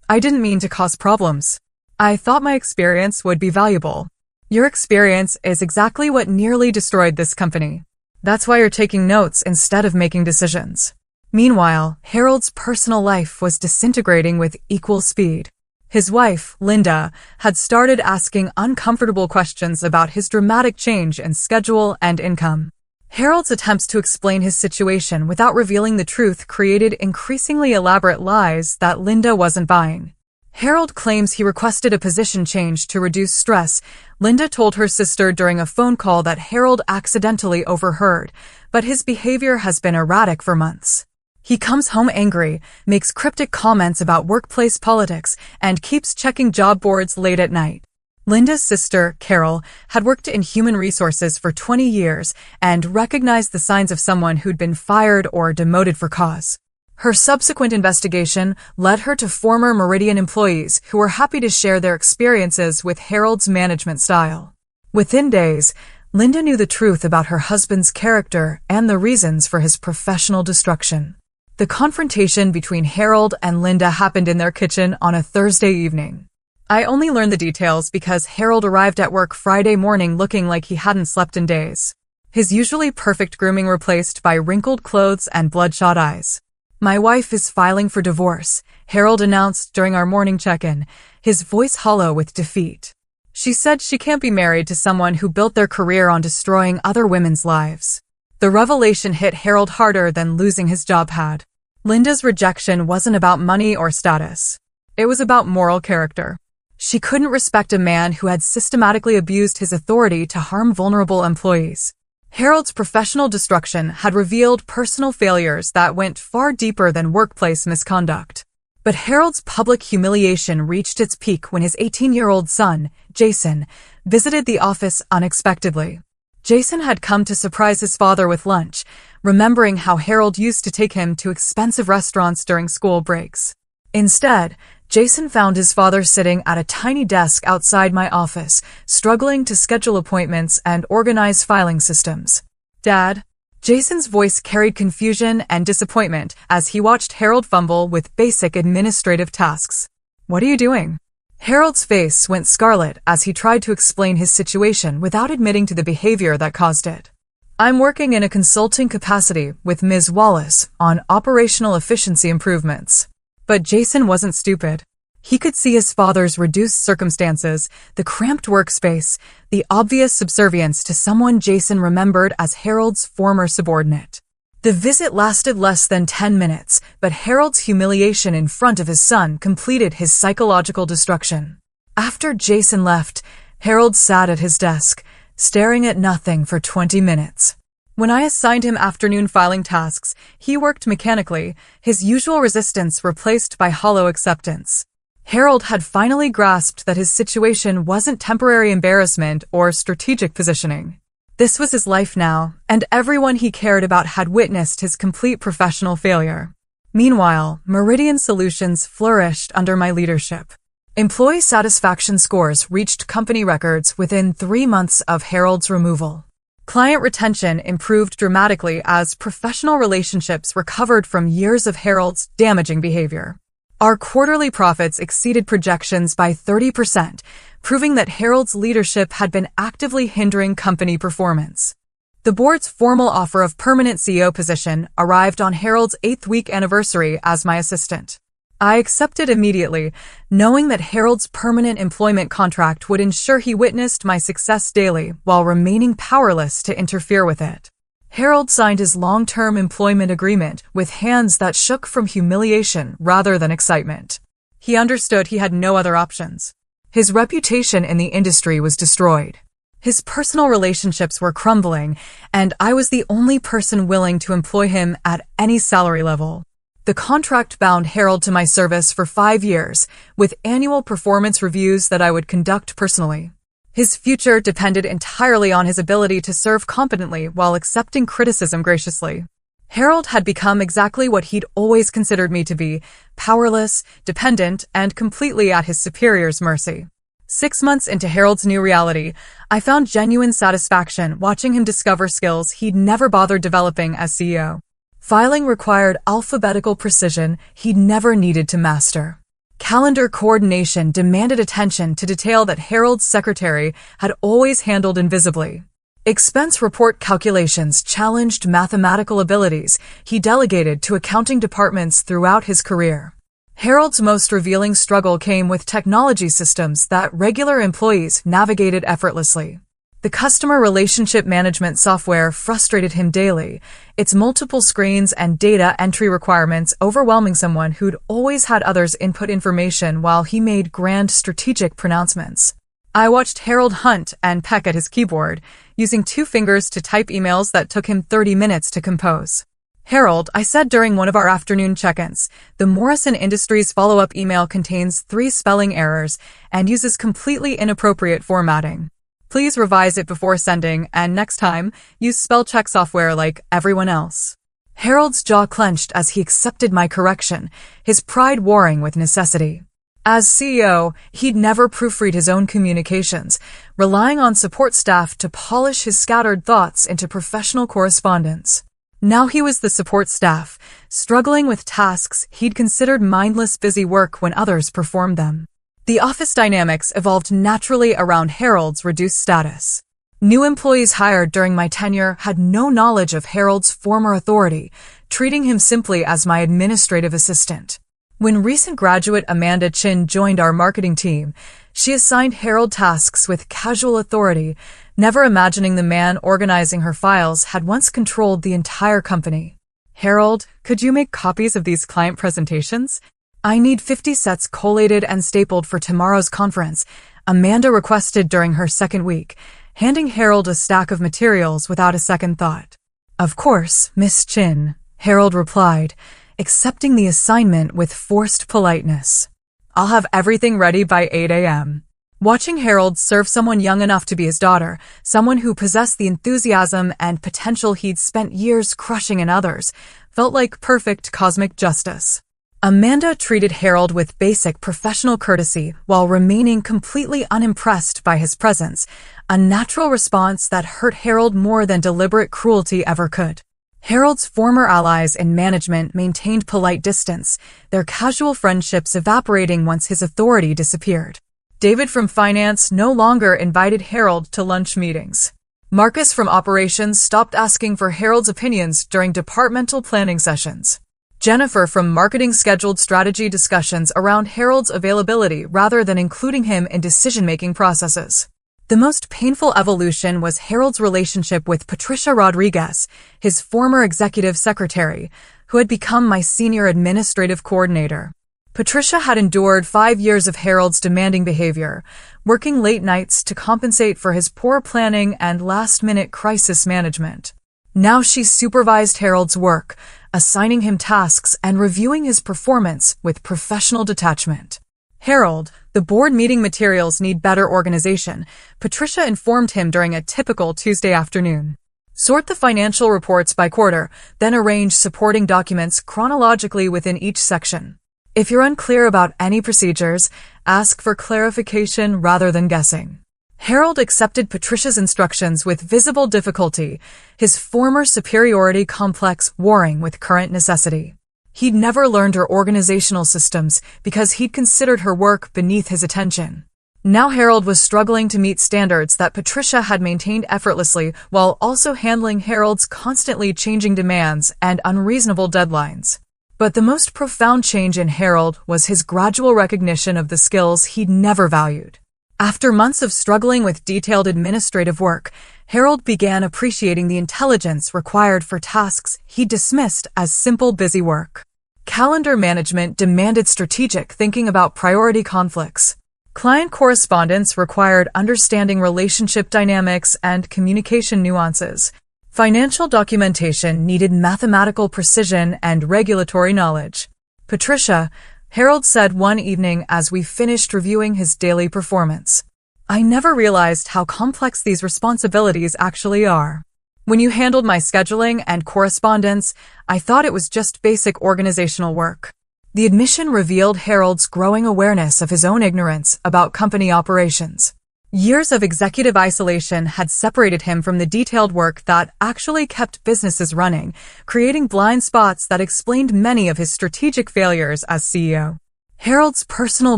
I didn't mean to cause problems. I thought my experience would be valuable. Your experience is exactly what nearly destroyed this company. That's why you're taking notes instead of making decisions. Meanwhile, Harold's personal life was disintegrating with equal speed. His wife, Linda, had started asking uncomfortable questions about his dramatic change in schedule and income. Harold's attempts to explain his situation without revealing the truth created increasingly elaborate lies that Linda wasn't buying. Harold claims he requested a position change to reduce stress. Linda told her sister during a phone call that Harold accidentally overheard, but his behavior has been erratic for months. He comes home angry, makes cryptic comments about workplace politics, and keeps checking job boards late at night. Linda's sister, Carol, had worked in human resources for 20 years and recognized the signs of someone who'd been fired or demoted for cause. Her subsequent investigation led her to former Meridian employees who were happy to share their experiences with Harold's management style. Within days, Linda knew the truth about her husband's character and the reasons for his professional destruction. The confrontation between Harold and Linda happened in their kitchen on a Thursday evening. I only learned the details because Harold arrived at work Friday morning looking like he hadn't slept in days. His usually perfect grooming replaced by wrinkled clothes and bloodshot eyes. My wife is filing for divorce, Harold announced during our morning check-in, his voice hollow with defeat. She said she can't be married to someone who built their career on destroying other women's lives. The revelation hit Harold harder than losing his job had. Linda's rejection wasn't about money or status. It was about moral character. She couldn't respect a man who had systematically abused his authority to harm vulnerable employees. Harold's professional destruction had revealed personal failures that went far deeper than workplace misconduct. But Harold's public humiliation reached its peak when his 18-year-old son, Jason, visited the office unexpectedly. Jason had come to surprise his father with lunch, remembering how Harold used to take him to expensive restaurants during school breaks. Instead, Jason found his father sitting at a tiny desk outside my office, struggling to schedule appointments and organize filing systems. Dad? Jason's voice carried confusion and disappointment as he watched Harold fumble with basic administrative tasks. What are you doing? Harold's face went scarlet as he tried to explain his situation without admitting to the behavior that caused it. I'm working in a consulting capacity with Ms. Wallace on operational efficiency improvements. But Jason wasn't stupid. He could see his father's reduced circumstances, the cramped workspace, the obvious subservience to someone Jason remembered as Harold's former subordinate. The visit lasted less than 10 minutes, but Harold's humiliation in front of his son completed his psychological destruction. After Jason left, Harold sat at his desk, staring at nothing for 20 minutes. When I assigned him afternoon filing tasks, he worked mechanically, his usual resistance replaced by hollow acceptance. Harold had finally grasped that his situation wasn't temporary embarrassment or strategic positioning. This was his life now, and everyone he cared about had witnessed his complete professional failure. Meanwhile, Meridian Solutions flourished under my leadership. Employee satisfaction scores reached company records within 3 months of Harold's removal. Client retention improved dramatically as professional relationships recovered from years of Harold's damaging behavior. Our quarterly profits exceeded projections by 30%, proving that Harold's leadership had been actively hindering company performance. The board's formal offer of permanent CEO position arrived on Harold's 8th-week anniversary as my assistant. I accepted immediately, knowing that Harold's permanent employment contract would ensure he witnessed my success daily while remaining powerless to interfere with it. Harold signed his long-term employment agreement with hands that shook from humiliation rather than excitement. He understood he had no other options. His reputation in the industry was destroyed. His personal relationships were crumbling, and I was the only person willing to employ him at any salary level. The contract bound Harold to my service for 5 years, with annual performance reviews that I would conduct personally. His future depended entirely on his ability to serve competently while accepting criticism graciously. Harold had become exactly what he'd always considered me to be: powerless, dependent, and completely at his superior's mercy. 6 months into Harold's new reality, I found genuine satisfaction watching him discover skills he'd never bothered developing as CEO. Filing required alphabetical precision he'd never needed to master. Calendar coordination demanded attention to detail that Harold's secretary had always handled invisibly. Expense report calculations challenged mathematical abilities he delegated to accounting departments throughout his career. Harold's most revealing struggle came with technology systems that regular employees navigated effortlessly. The customer relationship management software frustrated him daily, its multiple screens and data entry requirements overwhelming someone who'd always had others input information while he made grand strategic pronouncements. I watched Harold hunt and peck at his keyboard, using 2 fingers to type emails that took him 30 minutes to compose. "Harold," I said during one of our afternoon check-ins, "the Morrison Industries follow-up email contains 3 spelling errors and uses completely inappropriate formatting. Please revise it before sending, and next time, use spell check software like everyone else." Harold's jaw clenched as he accepted my correction, his pride warring with necessity. As CEO, he'd never proofread his own communications, relying on support staff to polish his scattered thoughts into professional correspondence. Now he was the support staff, struggling with tasks he'd considered mindless busy work when others performed them. The office dynamics evolved naturally around Harold's reduced status. New employees hired during my tenure had no knowledge of Harold's former authority, treating him simply as my administrative assistant. When recent graduate Amanda Chin joined our marketing team, she assigned Harold tasks with casual authority, never imagining the man organizing her files had once controlled the entire company. "Harold, could you make copies of these client presentations? I need 50 sets collated and stapled for tomorrow's conference," Amanda requested during her second week, handing Harold a stack of materials without a second thought. "Of course, Miss Chin," Harold replied, accepting the assignment with forced politeness. "I'll have everything ready by 8 a.m. Watching Harold serve someone young enough to be his daughter, someone who possessed the enthusiasm and potential he'd spent years crushing in others, felt like perfect cosmic justice. Amanda treated Harold with basic professional courtesy while remaining completely unimpressed by his presence, a natural response that hurt Harold more than deliberate cruelty ever could. Harold's former allies in management maintained polite distance, their casual friendships evaporating once his authority disappeared. David from finance no longer invited Harold to lunch meetings. Marcus from operations stopped asking for Harold's opinions during departmental planning sessions. Jennifer from marketing scheduled strategy discussions around Harold's availability rather than including him in decision-making processes. The most painful evolution was Harold's relationship with Patricia Rodriguez, his former executive secretary, who had become my senior administrative coordinator. Patricia had endured 5 years of Harold's demanding behavior, working late nights to compensate for his poor planning and last-minute crisis management. Now she supervised Harold's work, assigning him tasks and reviewing his performance with professional detachment. "Harold, the board meeting materials need better organization," Patricia informed him during a typical Tuesday afternoon. "Sort the financial reports by quarter, then arrange supporting documents chronologically within each section. If you're unclear about any procedures, ask for clarification rather than guessing." Harold accepted Patricia's instructions with visible difficulty, his former superiority complex warring with current necessity. He'd never learned her organizational systems because he'd considered her work beneath his attention. Now Harold was struggling to meet standards that Patricia had maintained effortlessly while also handling Harold's constantly changing demands and unreasonable deadlines. But the most profound change in Harold was his gradual recognition of the skills he'd never valued. After months of struggling with detailed administrative work, Harold began appreciating the intelligence required for tasks he dismissed as simple busy work. Calendar management demanded strategic thinking about priority conflicts. Client correspondence required understanding relationship dynamics and communication nuances. Financial documentation needed mathematical precision and regulatory knowledge. Patricia, Harold said one evening as we finished reviewing his daily performance, I never realized how complex these responsibilities actually are. When you handled my scheduling and correspondence, I thought it was just basic organizational work. The admission revealed Harold's growing awareness of his own ignorance about company operations. Years of executive isolation had separated him from the detailed work that actually kept businesses running, creating blind spots that explained many of his strategic failures as CEO. Harold's personal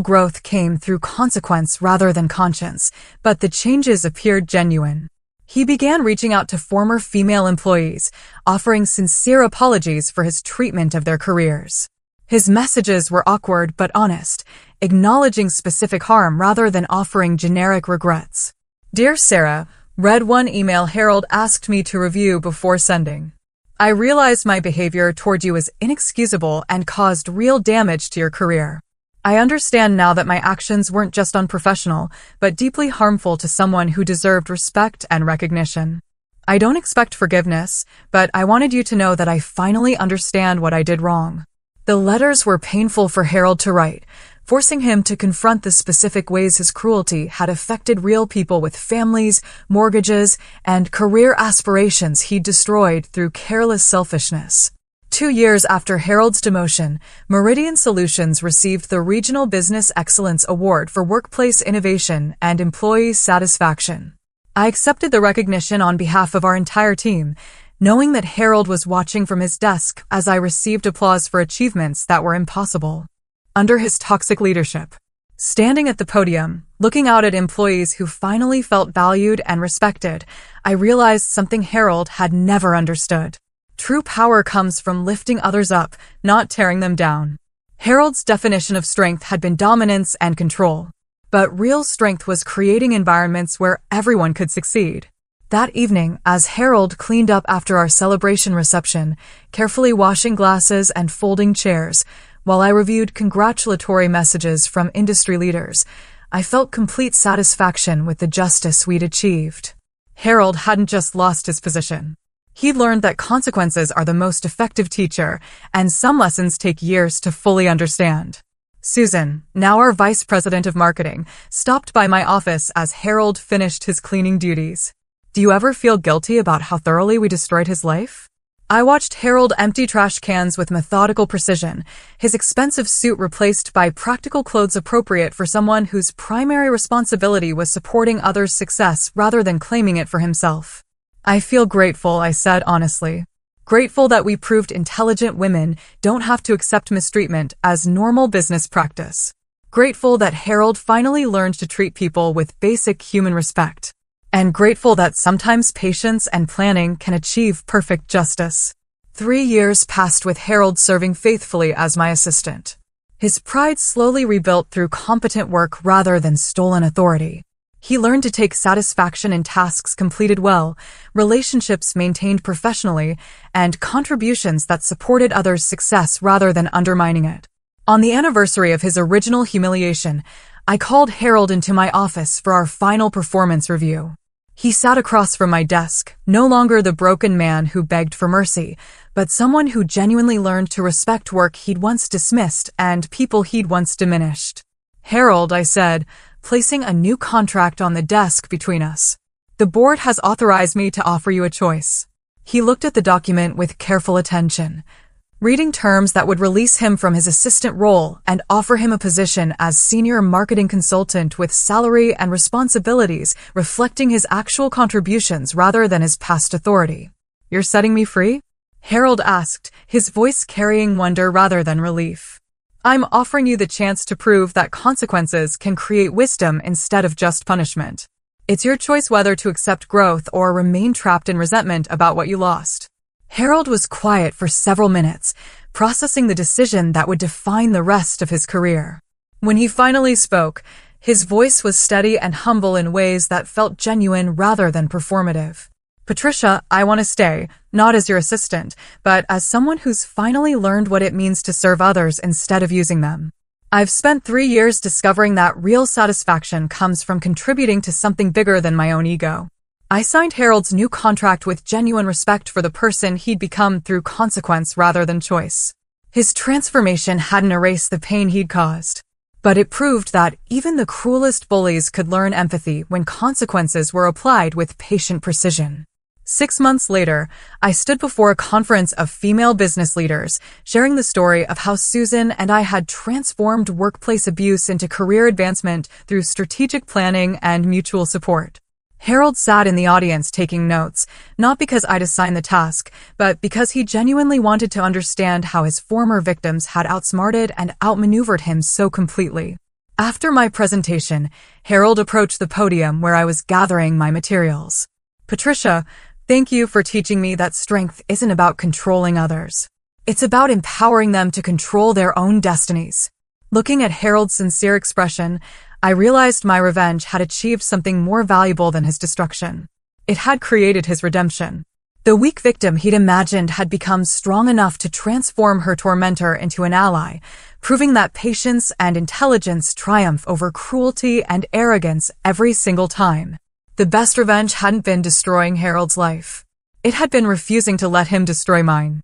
growth came through consequence rather than conscience, but the changes appeared genuine. He began reaching out to former female employees, offering sincere apologies for his treatment of their careers. His messages were awkward but honest, acknowledging specific harm rather than offering generic regrets. Dear Sarah, read one email Harold asked me to review before sending. I realized my behavior toward you is inexcusable and caused real damage to your career. I understand now that my actions weren't just unprofessional, but deeply harmful to someone who deserved respect and recognition. I don't expect forgiveness, but I wanted you to know that I finally understand what I did wrong. The letters were painful for Harold to write, forcing him to confront the specific ways his cruelty had affected real people with families, mortgages, and career aspirations he'd destroyed through careless selfishness. 2 years after Harold's demotion, Meridian Solutions received the Regional Business Excellence Award for Workplace Innovation and Employee Satisfaction. I accepted the recognition on behalf of our entire team, knowing that Harold was watching from his desk as I received applause for achievements that were impossible. Under his toxic leadership, standing at the podium, looking out at employees who finally felt valued and respected, I realized something Harold had never understood. True power comes from lifting others up, not tearing them down. Harold's definition of strength had been dominance and control, but real strength was creating environments where everyone could succeed. That evening, as Harold cleaned up after our celebration reception, carefully washing glasses and folding chairs, while I reviewed congratulatory messages from industry leaders, I felt complete satisfaction with the justice we'd achieved. Harold hadn't just lost his position. He'd learned that consequences are the most effective teacher, and some lessons take years to fully understand. Susan, now our vice president of marketing, stopped by my office as Harold finished his cleaning duties. Do you ever feel guilty about how thoroughly we destroyed his life? I watched Harold empty trash cans with methodical precision, his expensive suit replaced by practical clothes appropriate for someone whose primary responsibility was supporting others' success rather than claiming it for himself. I feel grateful, I said honestly. Grateful that we proved intelligent women don't have to accept mistreatment as normal business practice. Grateful that Harold finally learned to treat people with basic human respect. And grateful that sometimes patience and planning can achieve perfect justice. 3 years passed with Harold serving faithfully as my assistant. His pride slowly rebuilt through competent work rather than stolen authority. He learned to take satisfaction in tasks completed well, relationships maintained professionally, and contributions that supported others' success rather than undermining it. On the anniversary of his original humiliation, I called Harold into my office for our final performance review. He sat across from my desk, no longer the broken man who begged for mercy, but someone who genuinely learned to respect work he'd once dismissed and people he'd once diminished. Harold, I said, placing a new contract on the desk between us. The board has authorized me to offer you a choice. He looked at the document with careful attention, reading terms that would release him from his assistant role and offer him a position as senior marketing consultant with salary and responsibilities reflecting his actual contributions rather than his past authority. You're setting me free? Harold asked, his voice carrying wonder rather than relief. I'm offering you the chance to prove that consequences can create wisdom instead of just punishment. It's your choice whether to accept growth or remain trapped in resentment about what you lost. Harold was quiet for several minutes, processing the decision that would define the rest of his career. When he finally spoke, His voice was steady and humble in ways that felt genuine rather than performative. Patricia, I want to stay, not as your assistant, but as someone who's finally learned what it means to serve others instead of using them. I've spent 3 years discovering that real satisfaction comes from contributing to something bigger than my own ego. I signed Harold's new contract with genuine respect for the person he'd become through consequence rather than choice. His transformation hadn't erased the pain he'd caused, but it proved that even the cruelest bullies could learn empathy when consequences were applied with patient precision. 6 months later, I stood before a conference of female business leaders, sharing the story of how Susan and I had transformed workplace abuse into career advancement through strategic planning and mutual support. Harold sat in the audience taking notes, not because I'd assigned the task, but because he genuinely wanted to understand how his former victims had outsmarted and outmaneuvered him so completely. After my presentation, Harold approached the podium where I was gathering my materials. Patricia, thank you for teaching me that strength isn't about controlling others. It's about empowering them to control their own destinies. Looking at Harold's sincere expression, I realized my revenge had achieved something more valuable than his destruction. It had created his redemption. The weak victim he'd imagined had become strong enough to transform her tormentor into an ally, proving that patience and intelligence triumph over cruelty and arrogance every single time. The best revenge hadn't been destroying Harold's life. It had been refusing to let him destroy mine.